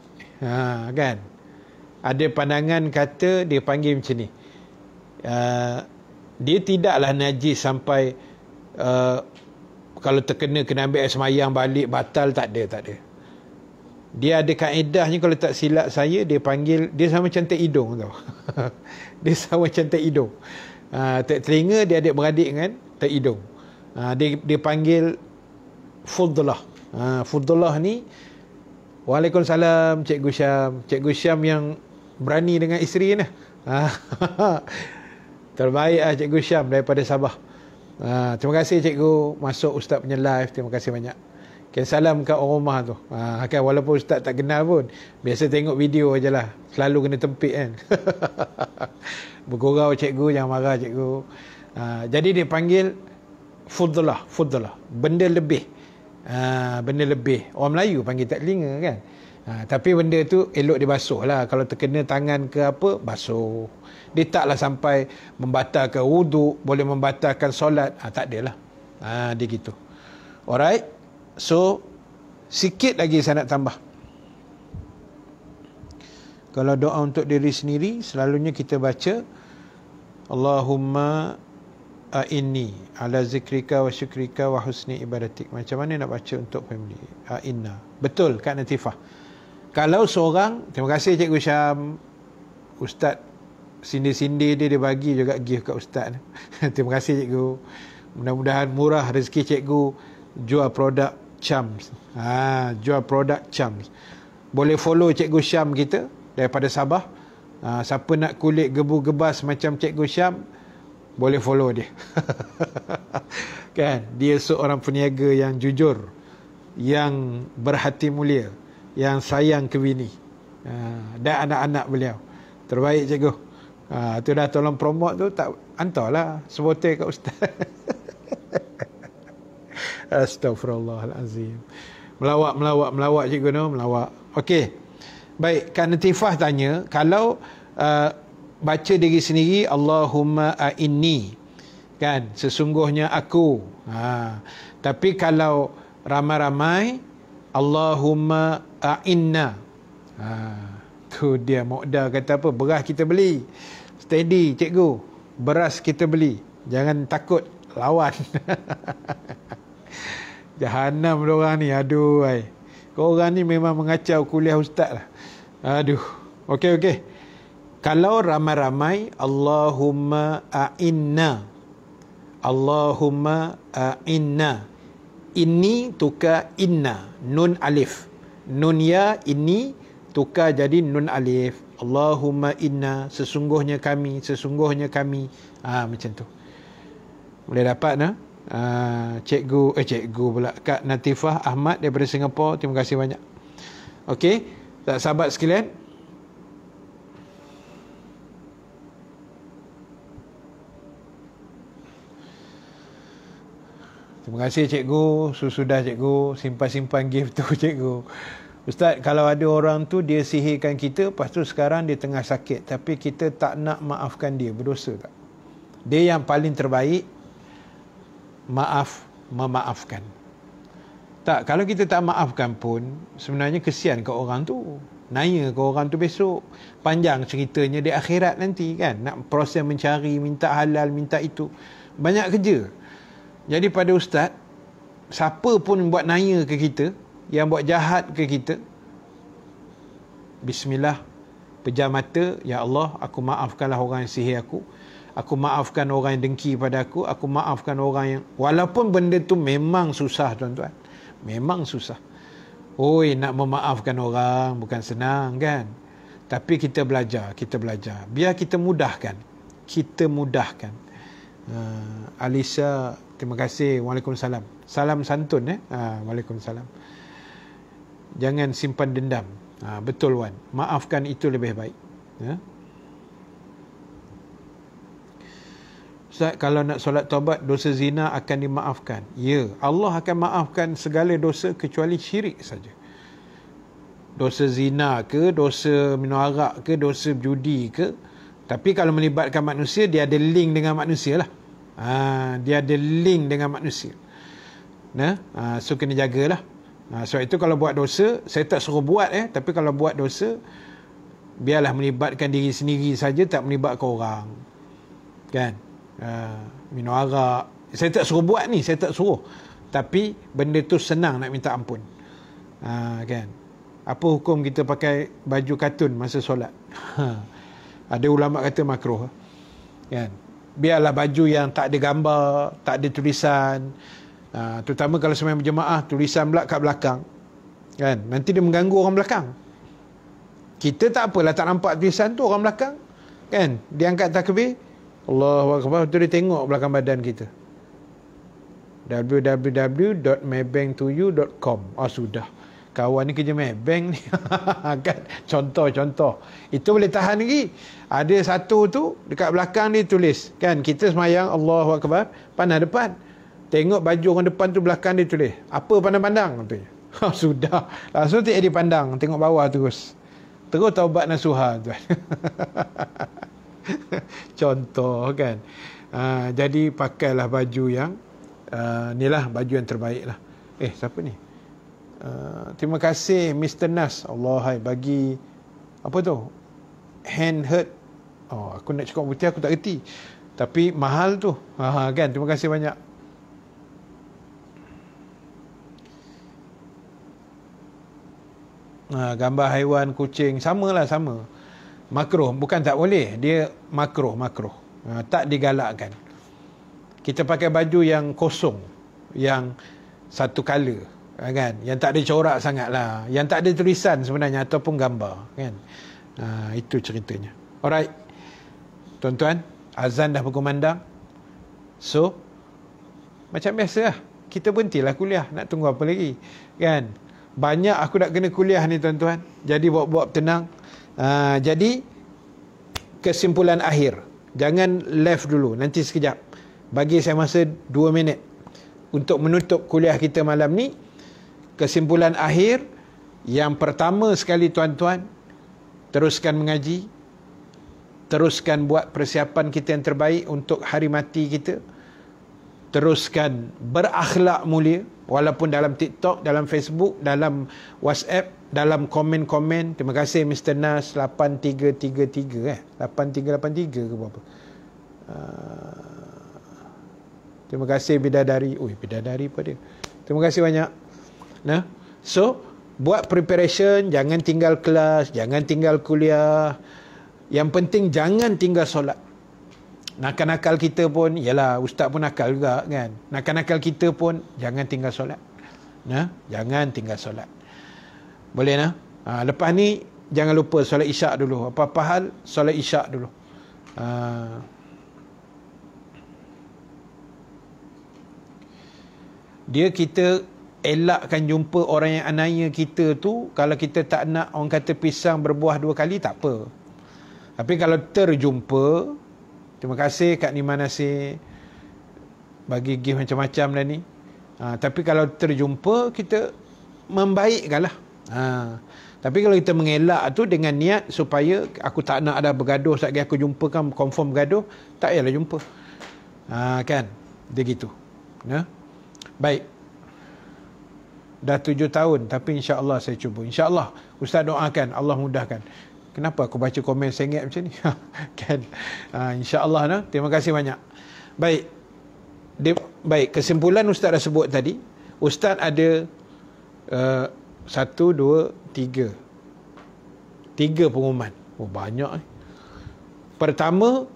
Kan? Ada pandangan kata dia panggil macam ni. Dia tidaklah najis sampai kalau terkena kena ambil air semayang balik batal, tak ada. Dia ada kaedahnya, kalau tak silap saya, dia panggil, dia sama macam taik hidung tau. Dia sama macam taik hidung. Taik telinga dia adik-beradik dengan taik hidung. Dia panggil Fudullah. Fudullah ni, Waalaikumsalam Cikgu Syam. Cikgu Syam yang berani dengan isteri ni. Terbaik lah Cikgu Syam daripada Sabah. Terima kasih Cikgu masuk Ustaz punya live. Terima kasih banyak. Salam kat orang rumah tu. Kan walaupun Ustaz tak kenal pun, biasa tengok video je lah. Selalu kena tempik kan. Bergurau cikgu, jangan marah cikgu. Jadi dia panggil Fudullah. Benda lebih. Benda lebih. Orang Melayu panggil tak telinga kan. Tapi benda tu elok dibasuh lah. Kalau terkena tangan ke apa, basuh. Dia taklah sampai membatalkan wuduk, boleh membatalkan solat. Tak adalah. Dia gitu. Alright. So, sikit lagi saya nak tambah. Kalau doa untuk diri sendiri, selalunya kita baca Allahumma a'inni ala zikrika wa syukrika wa husni ibadatik. Macam mana nak baca untuk family? A'inna. Betul Kak Natifah. Kalau seorang, terima kasih Cikgu Syam. Ustaz sindir-sindir dia bagi juga gift kat Ustaz. Terima kasih Cikgu. Mudah-mudahan murah rezeki Cikgu jual produk Chams. Jual produk Chams. Boleh follow Cikgu Syam kita daripada Sabah. Siapa nak kulit gebu-gebas macam Cikgu Syam, boleh follow dia. Kan? Dia seorang peniaga yang jujur, yang berhati mulia, yang sayang ke bini dan anak-anak beliau. Terbaik Cikgu. Tu dah tolong promote tu, tak hantarlah sebotol kat ustaz. Astaghfirullahalazim. Melawak cikgu no, melawak. Okey. Baik, Kak Natifah tanya, kalau baca diri sendiri Allahumma a'inni, kan, sesungguhnya aku. Tapi kalau ramai-ramai Allahumma a'inna. Tu dia Mokda kata apa? Beras kita beli. Steady cikgu. Beras kita beli. Jangan takut lawan. Jahanam diorang ni. Aduh ai. Korang ni memang mengacau kuliah ustaz lah. Aduh. Okey. Kalau ramai-ramai Allahumma a'inna. Allahumma a'inna. Ini tukar inna. Nun alif. Nun ya ini tukar jadi nun alif. Allahumma inna. Sesungguhnya kami. Macam tu. Boleh dapat nah? Cikgu pula, Kak Natifah Ahmad daripada Singapura. Terima kasih banyak. Okey, sahabat sekalian, terima kasih cikgu. Sudah cikgu simpan gift tu cikgu. Ustaz, kalau ada orang tu dia sihirkan kita, lepas tu sekarang dia tengah sakit, tapi kita tak nak maafkan dia, berdosa tak? Dia yang paling terbaik memaafkan. Tak, kalau kita tak maafkan pun sebenarnya kesian ke orang tu. Naya ke orang tu besok. Panjang ceritanya di akhirat nanti kan. Nak proses mencari, minta halal, minta itu. Banyak kerja. Jadi pada ustaz, siapa pun buat naya ke kita, yang buat jahat ke kita, bismillah, pejam mata, ya Allah, aku maafkanlah orang yang sihir aku maafkan orang yang dengki pada aku maafkan orang yang, walaupun benda tu memang susah tuan-tuan, memang susah. Oi, nak memaafkan orang bukan senang kan, tapi kita belajar, biar kita mudahkan. Alisa, terima kasih. Waalaikumsalam. Salam santun Waalaikumsalam. Jangan simpan dendam. Betul Wan. Maafkan itu lebih baik. Ustaz, kalau nak solat taubat, dosa zina akan dimaafkan. Ya, Allah akan maafkan segala dosa kecuali syirik saja. Dosa zina ke, dosa minum arak ke, dosa judi ke. Tapi kalau melibatkan manusia, dia ada link dengan manusia lah. Dia ada link dengan manusia. So kena jagalah. Sebab itu kalau buat dosa, saya tak suruh buat tapi kalau buat dosa, biarlah melibatkan diri sendiri saja, tak melibatkan orang. Kan? Minum arak. Saya tak suruh buat ni, saya tak suruh. Tapi benda tu senang nak minta ampun. Kan? Apa hukum kita pakai baju katun masa solat? Ada ulama kata makruh. Kan? Biarlah baju yang tak ada gambar, tak ada tulisan. Terutama kalau sembahyang berjemaah, tulisan pula kat belakang. Kan? Nanti dia mengganggu orang belakang. Kita tak apalah tak nampak tulisan tu orang belakang. Kan? Dia angkat takbir, Allahu Akbar, tu dia tengok belakang badan kita. www.maybanktoyou.com. Sudah. Kawan ni kerja Maybank ni. Kan? Contoh. Itu boleh tahan lagi. Ada satu tu dekat belakang dia tulis. Kan? Kita semayang Allahu Akbar, pandang depan. Tengok baju orang depan tu, belakang dia tulis. Apa pandang-pandang? Sudah. Langsung tak dipandang. Tengok bawah terus. Terus taubat nasuha tuan. Contoh kan. Jadi pakailah baju yang inilah baju yang terbaik lah. Siapa ni? Terima kasih Mr. Nas. Allah bagi apa tu? Hand hurt. Aku nak cakap putih aku tak reti. Tapi mahal tu. Kan? Terima kasih banyak. Gambar haiwan, kucing, sama. Makruh, bukan tak boleh. Dia makruh. Tak digalakkan. Kita pakai baju yang kosong, yang satu color, kan? Yang tak ada corak sangat lah, yang tak ada tulisan sebenarnya ataupun gambar, kan? Itu ceritanya. Alright, tuan-tuan, azan dah berkumandang. So, macam biasa lah, kita berhentilah kuliah. Nak tunggu apa lagi, kan? Banyak aku nak kena kuliah ni tuan-tuan. Jadi buat tenang. Jadi kesimpulan akhir, Jangan left dulu, nanti sekejap. Bagi saya masa 2 minit untuk menutup kuliah kita malam ni. Kesimpulan akhir, yang pertama sekali tuan-tuan, teruskan mengaji, teruskan buat persiapan kita yang terbaik untuk hari mati kita, teruskan berakhlak mulia, walaupun dalam TikTok, dalam Facebook, dalam WhatsApp, dalam komen-komen. Terima kasih Mr. Nas 8333 8383 ke berapa. Terima kasih Bidadari. Bidadari apa dia? Terima kasih banyak. Nah, so buat preparation, jangan tinggal kelas, jangan tinggal kuliah. Yang penting jangan tinggal solat. Nakal-nakal kita pun, yalah ustaz pun nakal juga kan. Nakal-nakal kita pun jangan tinggal solat. Nah, jangan tinggal solat. Boleh nah? Lepas ni jangan lupa solat isyak dulu. Apa-apa hal solat isyak dulu. Kita elakkan jumpa orang yang anaya kita tu. Kalau kita tak nak orang kata pisang berbuah 2 kali, tak apa. Tapi kalau terjumpa, terima kasih Kak Nima Nasir bagi gift macam-macam dah ni. Tapi kalau terjumpa, kita membaikkanlah. Tapi kalau kita mengelak tu dengan niat supaya aku tak nak ada bergaduh, sekali aku jumpa kan confirm bergaduh, tak payahlah jumpa. Kan? Dia gitu. Ya? Baik. Dah 7 tahun, tapi insya-Allah saya cuba. Insya-Allah Ustaz doakan Allah mudahkan. Kenapa aku baca komen sengit macam ni? Kan? Insya-Allah nah. Terima kasih banyak. Baik. Baik, kesimpulan Ustaz dah sebut tadi. Ustaz ada 1, 2, 3. 3 pengumuman. Banyak. Pertama,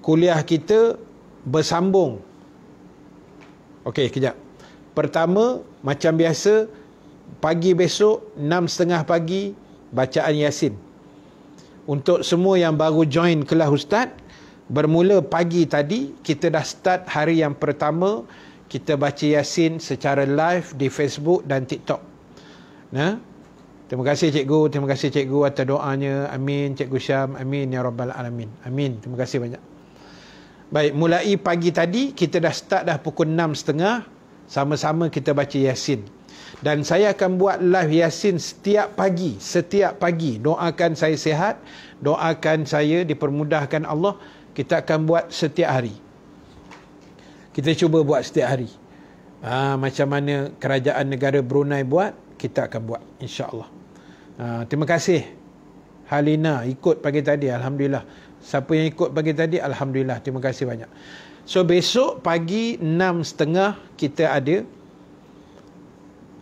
kuliah kita bersambung. Okey, kejap. Pertama, macam biasa, pagi besok 6.30 pagi bacaan Yasin. Untuk semua yang baru join kelas Ustaz, bermula pagi tadi kita dah start hari yang pertama kita baca Yasin secara live di Facebook dan TikTok. Nah, terima kasih cikgu atas doanya. Amin Cikgu Syam, amin ya rabbal alamin. Amin. Terima kasih banyak. Baik, mulai pagi tadi kita dah start dah pukul 6.30. Sama-sama kita baca Yasin. Dan saya akan buat live Yasin setiap pagi. Doakan saya sihat. Doakan saya dipermudahkan Allah. Kita akan buat setiap hari. Kita cuba buat setiap hari. Macam mana kerajaan negara Brunei buat, kita akan buat. InsyaAllah. Terima kasih Halina ikut pagi tadi. Alhamdulillah. Siapa yang ikut pagi tadi, Alhamdulillah. Terima kasih banyak. So besok pagi 6.30 kita ada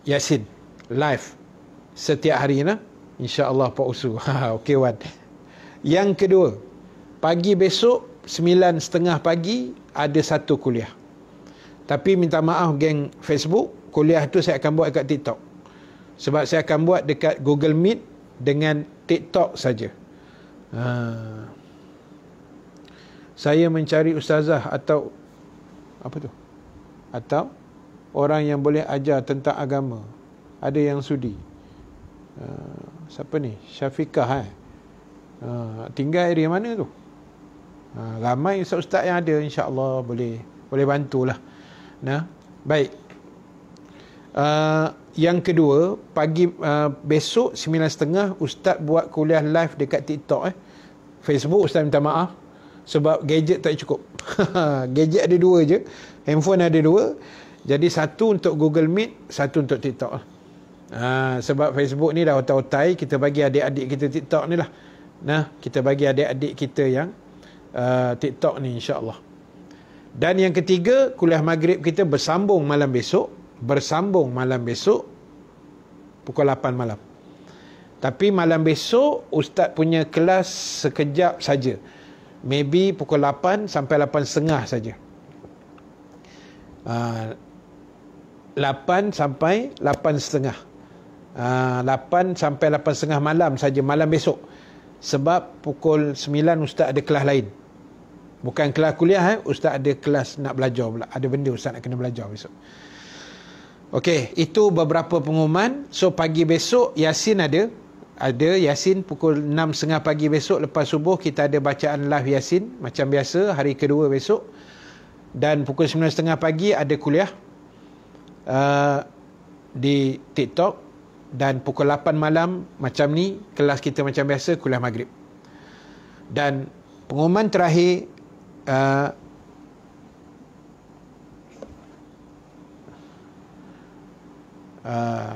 Yasin live setiap hari nah. InsyaAllah Pak Usu. Okey Wan. Yang kedua, pagi besok 9.30 pagi ada satu kuliah. Tapi minta maaf geng Facebook, kuliah tu saya akan buat dekat TikTok. Sebab saya akan buat dekat Google Meet dengan TikTok saja. Saya mencari ustazah atau apa tu? Atau orang yang boleh ajar tentang agama. Ada yang sudi. Siapa ni? Syafiqah tinggal area mana tu? Ramai ustaz-ustaz yang ada, insya-Allah boleh bantulah. Nah, baik. Yang kedua, pagi besok 9.30 ustaz buat kuliah live dekat TikTok Facebook ustaz minta maaf sebab gadget tak cukup. Gadget ada 2 je. Handphone ada 2. Jadi satu untuk Google Meet, satu untuk TikTok. Sebab Facebook ni dah otai-otai, kita bagi adik-adik kita TikTok ni lah. Nah, kita bagi adik-adik kita yang TikTok ni insya-Allah. Dan yang ketiga, kuliah maghrib kita bersambung malam besok. Pukul 8 malam. Tapi malam besok Ustaz punya kelas sekejap saja. Maybe pukul 8 sampai 8.30 saja. 8 sampai 8.30. 8 sampai 8.30 malam saja, malam besok. Sebab pukul 9 Ustaz ada kelas lain. Bukan kelas kuliah, Ustaz ada kelas nak belajar pula. Ada benda Ustaz nak kena belajar besok. Okey, itu beberapa pengumuman. So pagi besok Yasin ada. ada Yasin pukul 6.30 pagi besok lepas subuh. Kita ada bacaan live Yasin macam biasa hari kedua besok. Dan pukul 9.30 pagi ada kuliah di TikTok. Dan pukul 8 malam macam ni kelas kita macam biasa, kuliah maghrib. Dan pengumuman terakhir,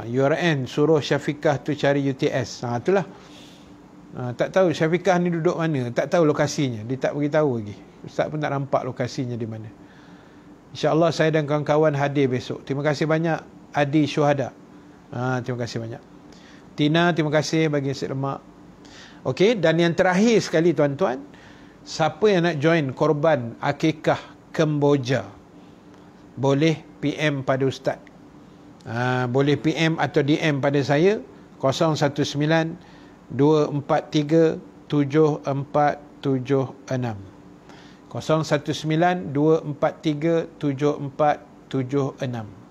URN suruh Syafiqah tu cari UTS. Itulah. Tak tahu Syafiqah ni duduk mana, tak tahu lokasinya, dia tak beritahu lagi. Ustaz pun tak nampak lokasinya di mana. InsyaAllah saya dan kawan-kawan hadir besok. Terima kasih banyak Adi Syuhada. Terima kasih banyak. Tina, terima kasih bagi nasi lemak. Okey, dan yang terakhir sekali tuan-tuan, siapa yang nak join korban akikah Kemboja, boleh PM pada Ustaz. Boleh PM atau DM pada saya 019 243 7476. 019 243 7476.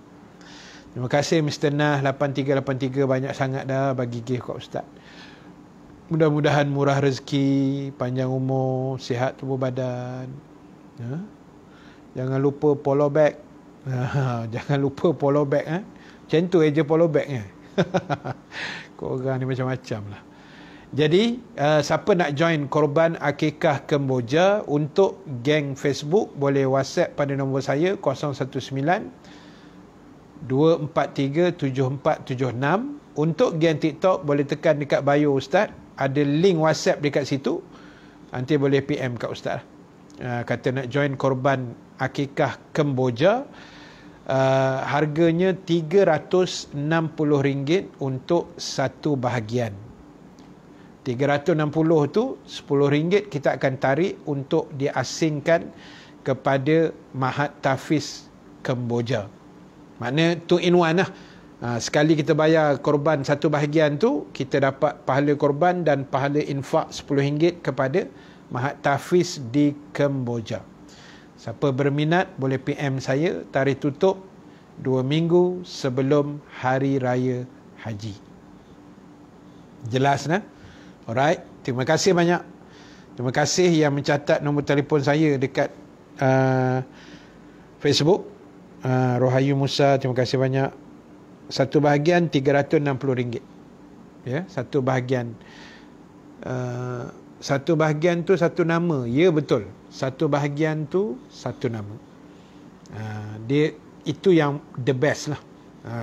Terima kasih Mr. Nah 8383, banyak sangat dah bagi gift kat Ustaz. Mudah-mudahan murah rezeki, panjang umur, sihat tubuh badan. Jangan lupa follow back. Jangan lupa follow back. Macam tu je follow backnya. Korang ni macam-macam lah. Jadi siapa nak join korban akikah Kemboja untuk geng Facebook, boleh WhatsApp pada nombor saya 019 243 7476. Untuk geng TikTok boleh tekan dekat bio Ustaz, ada link WhatsApp dekat situ, nanti boleh PM kat Ustaz. Kata nak join korban akikah Kemboja. Harganya RM360 untuk satu bahagian. 360 tu RM10 kita akan tarik untuk diasingkan kepada Mahat Tahfiz Kemboja. Makna 2 in 1 lah. Sekali kita bayar korban satu bahagian tu, kita dapat pahala korban dan pahala infak RM10 kepada Mahat Tahfiz di Kemboja. Siapa berminat boleh PM saya. Tarikh tutup 2 minggu sebelum Hari Raya Haji. Jelas nah? Alright. Terima kasih banyak. Terima kasih yang mencatat nombor telefon saya dekat Facebook. Rohayu Musa, terima kasih banyak. Satu bahagian RM360. Ya, satu bahagian. Satu bahagian tu satu nama. Ya, betul. Satu bahagian tu satu nama. Dia itu yang the best lah.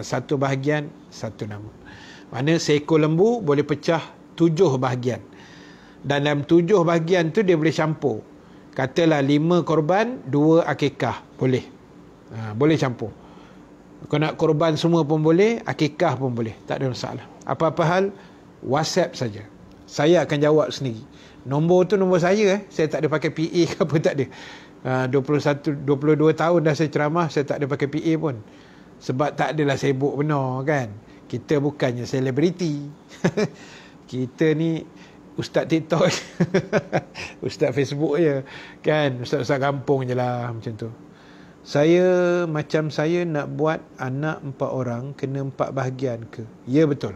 Satu bahagian satu nama. Mana seekor lembu boleh pecah 7 bahagian. Dan dalam 7 bahagian tu dia boleh campur. Katalah 5 korban, 2 akikah. Boleh. Boleh campur. Kau nak korban semua pun boleh, akikah pun boleh. Tak ada masalah. Apa-apa hal, WhatsApp saja. Saya akan jawab sendiri. Nombor tu nombor saya. Saya tak ada pakai PA ke apa, tak ada. 22 tahun dah saya ceramah, saya tak ada pakai PA pun. Sebab tak adalah sibuk benar kan. Kita bukannya selebriti. Kita ni Ustaz TikTok. Ustaz Facebook je kan. Ustaz-ustaz kampung je lah macam tu. Saya nak buat anak 4 orang, kena 4 bahagian ke? Ya, betul.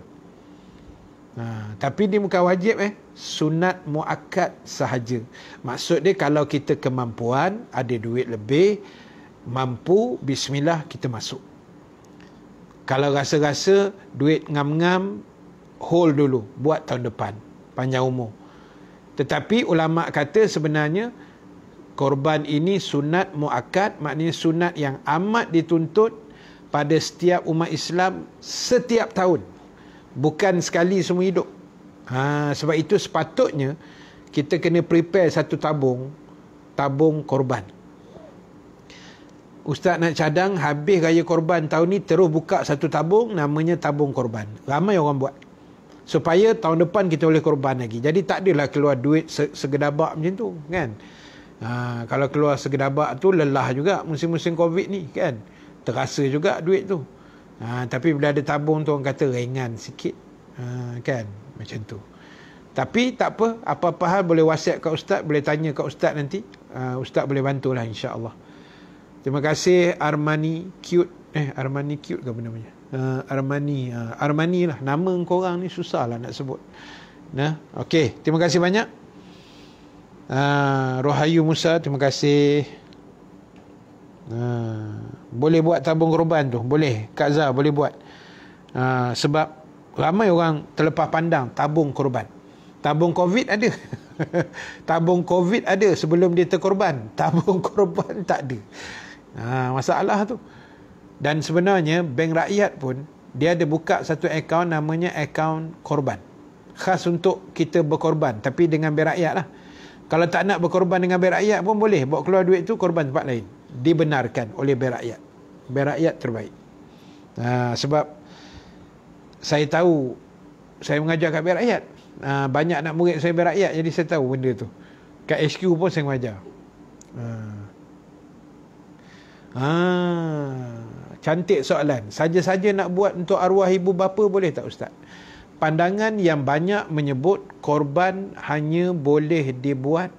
Tapi dia bukan wajib sunat muakkad sahaja. Maksud dia kalau kita kemampuan, ada duit lebih, mampu, bismillah kita masuk. Kalau rasa-rasa duit ngam-ngam, hold dulu, buat tahun depan, panjang umur. Tetapi ulama kata sebenarnya korban ini sunat muakkad, maknanya sunat yang amat dituntut pada setiap umat Islam setiap tahun. Bukan sekali semua hidup. Sebab itu sepatutnya kita kena prepare satu tabung korban. Ustaz nak cadang habis raya korban tahun ni, terus buka satu tabung, namanya tabung korban. Ramai orang buat. Supaya tahun depan kita boleh korban lagi. Jadi tak adalah keluar duit segedabak macam tu kan. Kalau keluar segedabak tu lelah juga musim-musim Covid ni kan. Terasa juga duit tu. Tapi bila ada tabung tu orang kata ringan sikit. Kan? Macam tu. Tapi tak apa. Apa-apa hal boleh WhatsApp kat Ustaz. Boleh tanya kat Ustaz nanti. Ustaz boleh bantulah insya-Allah. Terima kasih Armani Cute. Armani Cute ke apa namanya? Armani. Armani lah. Nama korang ni susah lah nak sebut. Nah, okey. Terima kasih banyak. Rohayu Musa, terima kasih. Boleh buat tabung korban tu? Boleh. Kak Zah boleh buat. Sebab ramai orang terlepas pandang tabung korban. Tabung COVID ada. Tabung COVID ada sebelum dia terkorban. Tabung korban tak ada. Masalah tu. Dan sebenarnya bank rakyat pun dia ada buka satu akaun namanya akaun korban. Khas untuk kita berkorban tapi dengan bank rakyat lah. Kalau tak nak berkorban dengan bank rakyat pun boleh. Bawa keluar duit tu korban tempat lain. Dibenarkan oleh bank rakyat. Bank rakyat terbaik. Sebab saya tahu saya mengajar kat bank rakyat. Banyak anak murid saya bank rakyat jadi saya tahu benda tu. Kat HQ pun saya mengajar. Cantik soalan. Saja-saja nak buat untuk arwah ibu bapa boleh tak Ustaz? Pandangan yang banyak menyebut korban hanya boleh dibuat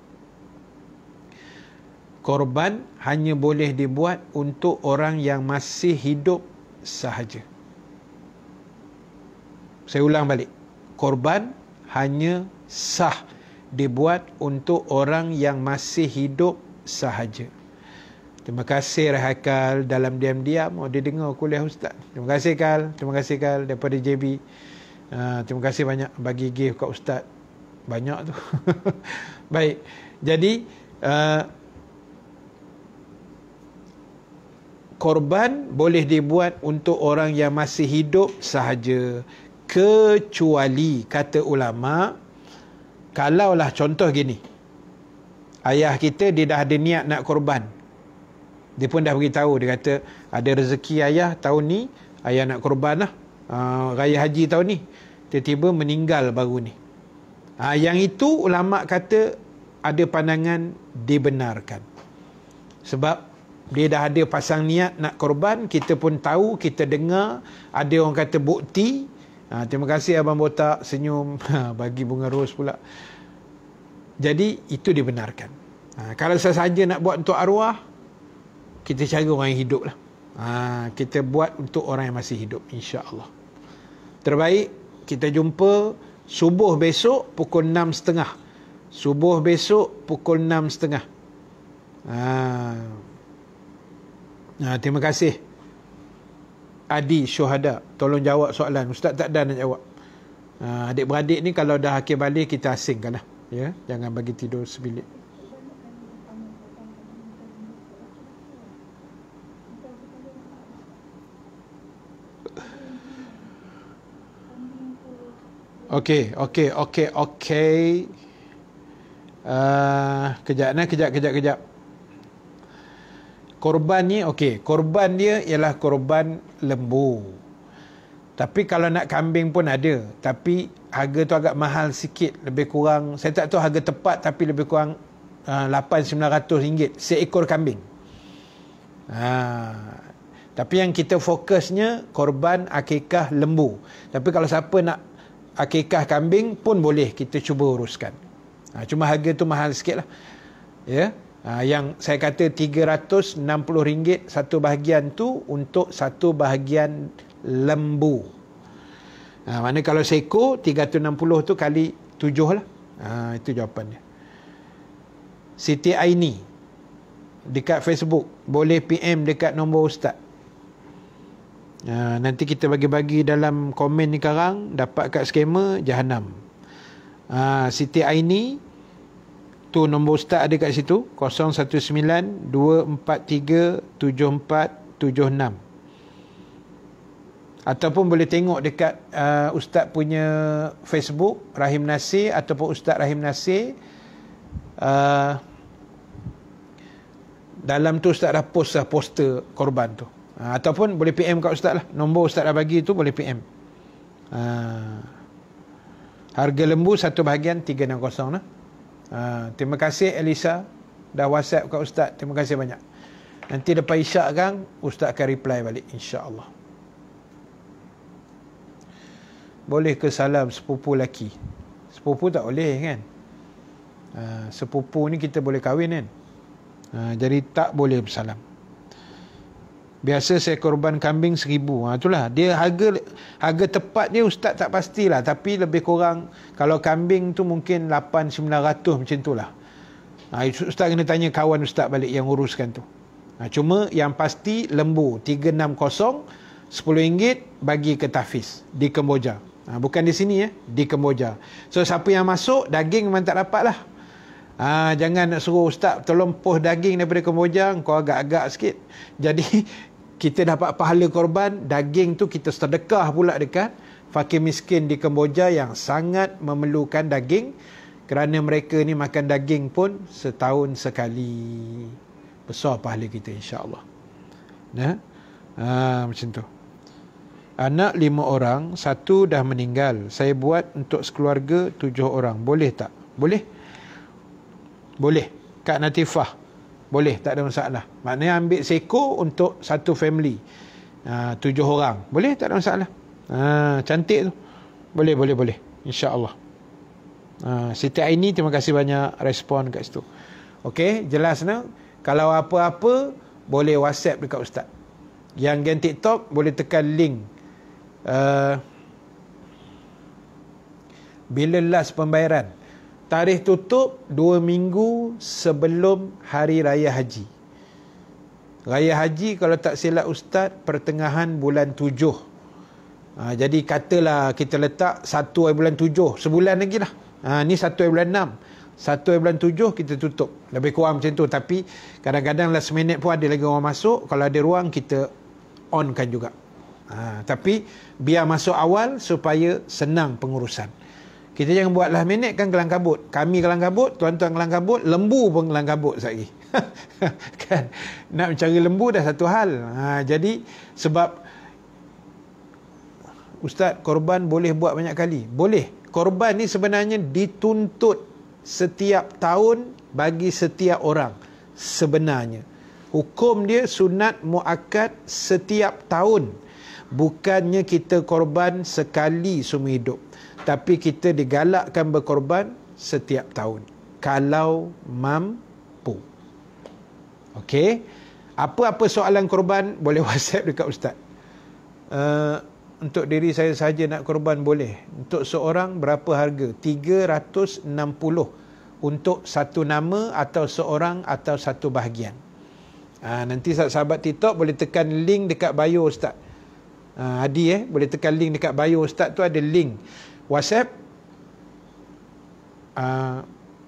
untuk orang yang masih hidup sahaja. Saya ulang balik. Korban hanya sah dibuat untuk orang yang masih hidup sahaja. Terima kasih Rahakal dalam diam-diam. Dia dengar kuliah Ustaz. Terima kasih Kal. Terima kasih Kal daripada JB. Terima kasih banyak bagi gift kat Ustaz. Banyak tu. Baik. Jadi korban boleh dibuat untuk orang yang masih hidup sahaja. Kecuali kata ulama, kalaulah contoh gini. Ayah kita dia dah ada niat nak korban. Dia pun dah beritahu, dia kata ada rezeki ayah tahun ni, ayah nak korban lah. Raya haji tahun ni. Tiba-tiba meninggal baru ni. Yang itu ulama kata ada pandangan dibenarkan. Sebab dia dah ada pasang niat nak korban, kita pun tahu, kita dengar, ada orang kata bukti. Terima kasih Abang Botak senyum bagi bunga ros pula. Jadi itu dibenarkan. Kalau sahaja nak buat untuk arwah, kita cari orang yang hidup lah. Kita buat untuk orang yang masih hidup, insya-Allah. Terbaik, kita jumpa subuh besok pukul 6.30. Subuh besok pukul 6.30. Terima kasih Adi Syuhada, tolong jawab soalan. Ustaz tak ada nak jawab. Adik-beradik ni kalau dah akhir balik kita asingkan lah. Ya? Jangan bagi tidur sebilik. Okey. Kejap. Korban ni korban dia ialah korban lembu. Tapi kalau nak kambing pun ada, tapi harga tu agak mahal sikit, lebih kurang saya tak tahu harga tepat tapi lebih kurang 800-900 ringgit seekor kambing. Tapi yang kita fokusnya korban akikah lembu. Tapi kalau siapa nak akikah kambing pun boleh kita cuba uruskan. Cuma harga tu mahal sikit lah. Ya. Yang saya kata RM360 satu bahagian tu untuk satu bahagian lembu. Maknanya kalau seekor 360 tu kali 7 lah. Itu jawapannya. Siti Aini dekat Facebook boleh PM dekat nombor Ustaz. Nanti kita bagi-bagi dalam komen ni sekarang, dapat kat skema Jahanam. Siti Aini tu nombor Ustaz ada kat situ, 0192437476. Ataupun boleh tengok dekat Ustaz punya Facebook Rahim Nasir ataupun Ustaz Rahim Nasir. Dalam tu Ustaz dah post lah poster korban tu. Ataupun boleh PM kat Ustaz lah. Nombor Ustaz dah bagi tu boleh PM. Harga lembu satu bahagian 360 lah. Terima kasih Elisa dah WhatsApp kat Ustaz. Terima kasih banyak. Nanti lepas isyak kan Ustaz akan reply balik insya-Allah. Boleh ke salam sepupu laki? Sepupu tak boleh kan? Sepupu ni kita boleh kahwin kan? Jadi tak boleh bersalam. Biasa saya korban kambing 1,000. Itulah dia harga tepat dia ustaz tak pastilah, tapi lebih kurang kalau kambing tu mungkin 800-900 macam itulah. Ustaz kena tanya kawan ustaz balik yang uruskan tu. Cuma yang pasti lembu 360 RM10 bagi ke tahfiz di Kemboja. Bukan di sini di Kemboja. So siapa yang masuk daging memang tak dapat lah. Jangan nak suruh ustaz tolong post daging daripada Kemboja, kau agak-agak sikit. Jadi kita dapat pahala korban, daging tu kita sedekah pula dekat fakir miskin di Kemboja yang sangat memerlukan daging, kerana mereka ni makan daging pun setahun sekali. Besar pahala kita insya-Allah. Macam tu. Anak 5 orang, 1 dah meninggal. Saya buat untuk sekeluarga 7 orang. Boleh tak? Boleh. Boleh. Kak Natifah. Boleh, tak ada masalah. Maknanya ambil seko untuk satu family. 7 orang. Boleh, tak ada masalah. Cantik tu. Boleh. InsyaAllah. Siti Aini, terima kasih banyak respon kat situ. Okey, jelas no? Kalau apa-apa, boleh WhatsApp dekat ustaz. Yang gen TikTok, boleh tekan link. Bila last pembayaran? Tarikh tutup 2 minggu sebelum Hari Raya Haji. Raya Haji kalau tak silap ustaz pertengahan bulan 7. Jadi katalah kita letak 1 bulan 7, sebulan lagi lah. Ni 1 bulan 6. 1 bulan 7 kita tutup. Lebih kurang macam tu. Tapi kadang-kadang last minute pun ada lagi orang masuk. Kalau ada ruang kita onkan juga. Tapi biar masuk awal supaya senang pengurusan. Kita jangan buat last minute kan kelang kabut. Kami kelang kabut, tuan-tuan kelang kabut, lembu pun kelang kabut sekali. Kan? Nak mencari lembu dah satu hal. Jadi sebab ustaz, korban boleh buat banyak kali. Boleh. Korban ni sebenarnya dituntut setiap tahun bagi setiap orang. Sebenarnya hukum dia sunat muakkad setiap tahun. Bukannya kita korban sekali seumur hidup, tapi kita digalakkan berkorban setiap tahun kalau mampu. Okey, apa-apa soalan korban boleh WhatsApp dekat ustaz. Untuk diri saya saja nak korban boleh. Untuk seorang berapa harga? 360 untuk satu nama atau seorang atau satu bahagian. Nanti sahabat TikTok boleh tekan link dekat bio ustaz. Adi boleh tekan link dekat bio ustaz tu, ada link WhatsApp.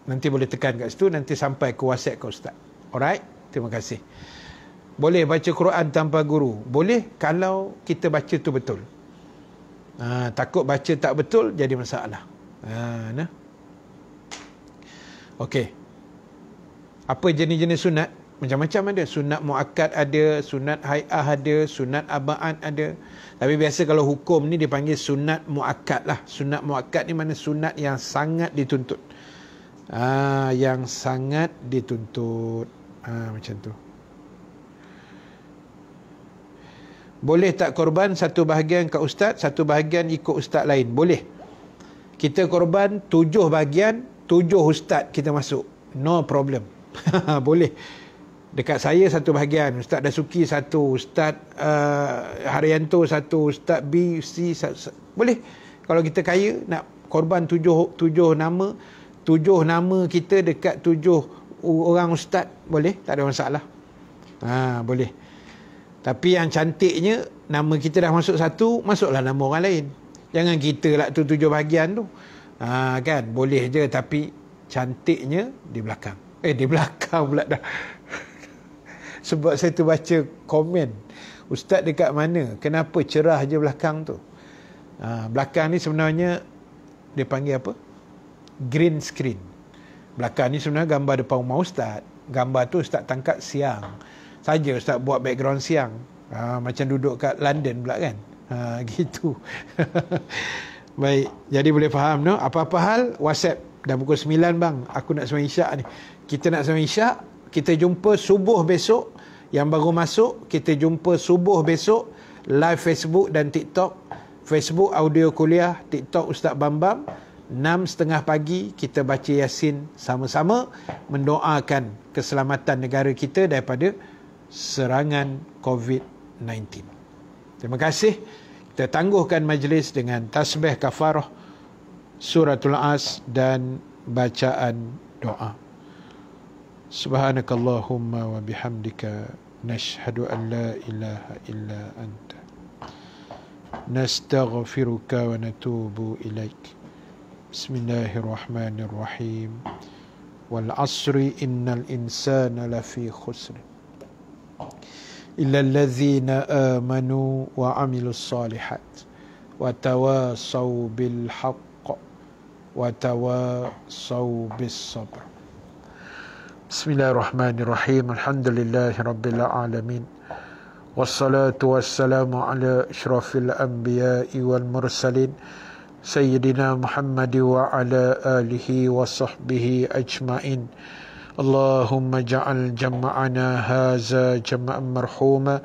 Nanti boleh tekan kat situ, nanti sampai ke WhatsApp ke ustaz. Alright, terima kasih. Boleh baca Quran tanpa guru? Boleh kalau kita baca tu betul. Takut baca tak betul jadi masalah. Okey. Apa jenis-jenis sunat? Macam-macam ada. Sunat muakkad ada, sunat hai'ah ada, sunat aba'an ada. Tapi biasa kalau hukum ni dipanggil sunat muakkad lah. Sunat muakkad ni mana sunat yang sangat dituntut. Yang sangat dituntut. Macam tu. Boleh tak korban satu bahagian kat ustaz, satu bahagian ikut ustaz lain? Boleh. Kita korban 7 bahagian, 7 ustaz kita masuk. No problem. Boleh. Dekat saya satu bahagian, Ustaz Dasuki satu, Ustaz Haryanto satu, Ustaz B, C boleh. Kalau kita kaya nak korban 7 nama, 7 nama kita dekat 7 orang ustaz, boleh, tak ada masalah. Boleh. Tapi yang cantiknya nama kita dah masuk satu, masuklah nama orang lain. Jangan kita lah tu 7 bahagian tu. Kan boleh je, tapi cantiknya di belakang. Di belakang pula dah. Sebab saya tu baca komen, ustaz dekat mana? Kenapa cerah je belakang tu? Belakang ni sebenarnya dia panggil apa? Green screen. Belakang ni sebenarnya gambar depan rumah ustaz. Gambar tu ustaz tangkap siang. Saja ustaz buat background siang. Macam duduk kat London pula kan? Gitu. Baik, jadi boleh faham no? Apa-apa hal WhatsApp. Dah pukul 9 bang, aku nak sembahyang isyak ni. Kita nak sembahyang isyak, kita jumpa subuh besok. Yang baru masuk, kita jumpa subuh besok live Facebook dan TikTok. Facebook audio kuliah, TikTok Ustaz Bambam. 6.30 pagi kita baca Yasin sama-sama, mendoakan keselamatan negara kita daripada serangan COVID-19. COVID-19. Terima kasih. Kita tangguhkan majlis dengan tasbih kafarah, suratul As dan bacaan doa. Subhanakallahumma wa bihamdika nashhadu an la ilaha illa anta nastaghfiruka wa natubu ilaik. Bismillahirrahmanirrahim. Wal asri innal insana lafi khusr illa allazina amanu wa amilus salihat wa tawasaw bil haqq wa tawasaw bis sabr. Bismillahirrahmanirrahim. Alhamdulillahi rabbil alamin. Wassalatu wassalamu ala asyrafil anbiya'i wal mursalin sayyidina Muhammad wa ala alihi wa sahbihi ajma'in. Allahumma ja'al jam'ana haza jam'an marhuma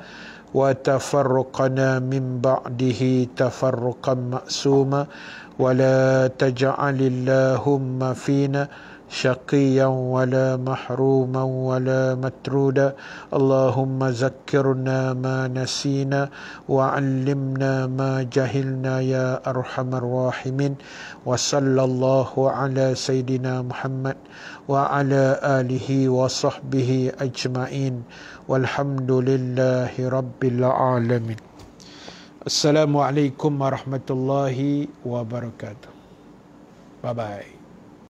wa tafarruqana min ba'dihi tafarruqan ma'suma wa la taj'alillahumma fina syaqiyan wa la mahruman wa la matruda. Allahumma zakkirna ma nasina wa 'allimna ma jahilna ya arhamar rahimin. Wa sallallahu ala sayyidina Muhammad wa ala alihi wa sahbihi ajma'in. Walhamdulillahi rabbil alamin. Assalamualaikum warahmatullahi wabarakatuh. Bye bye.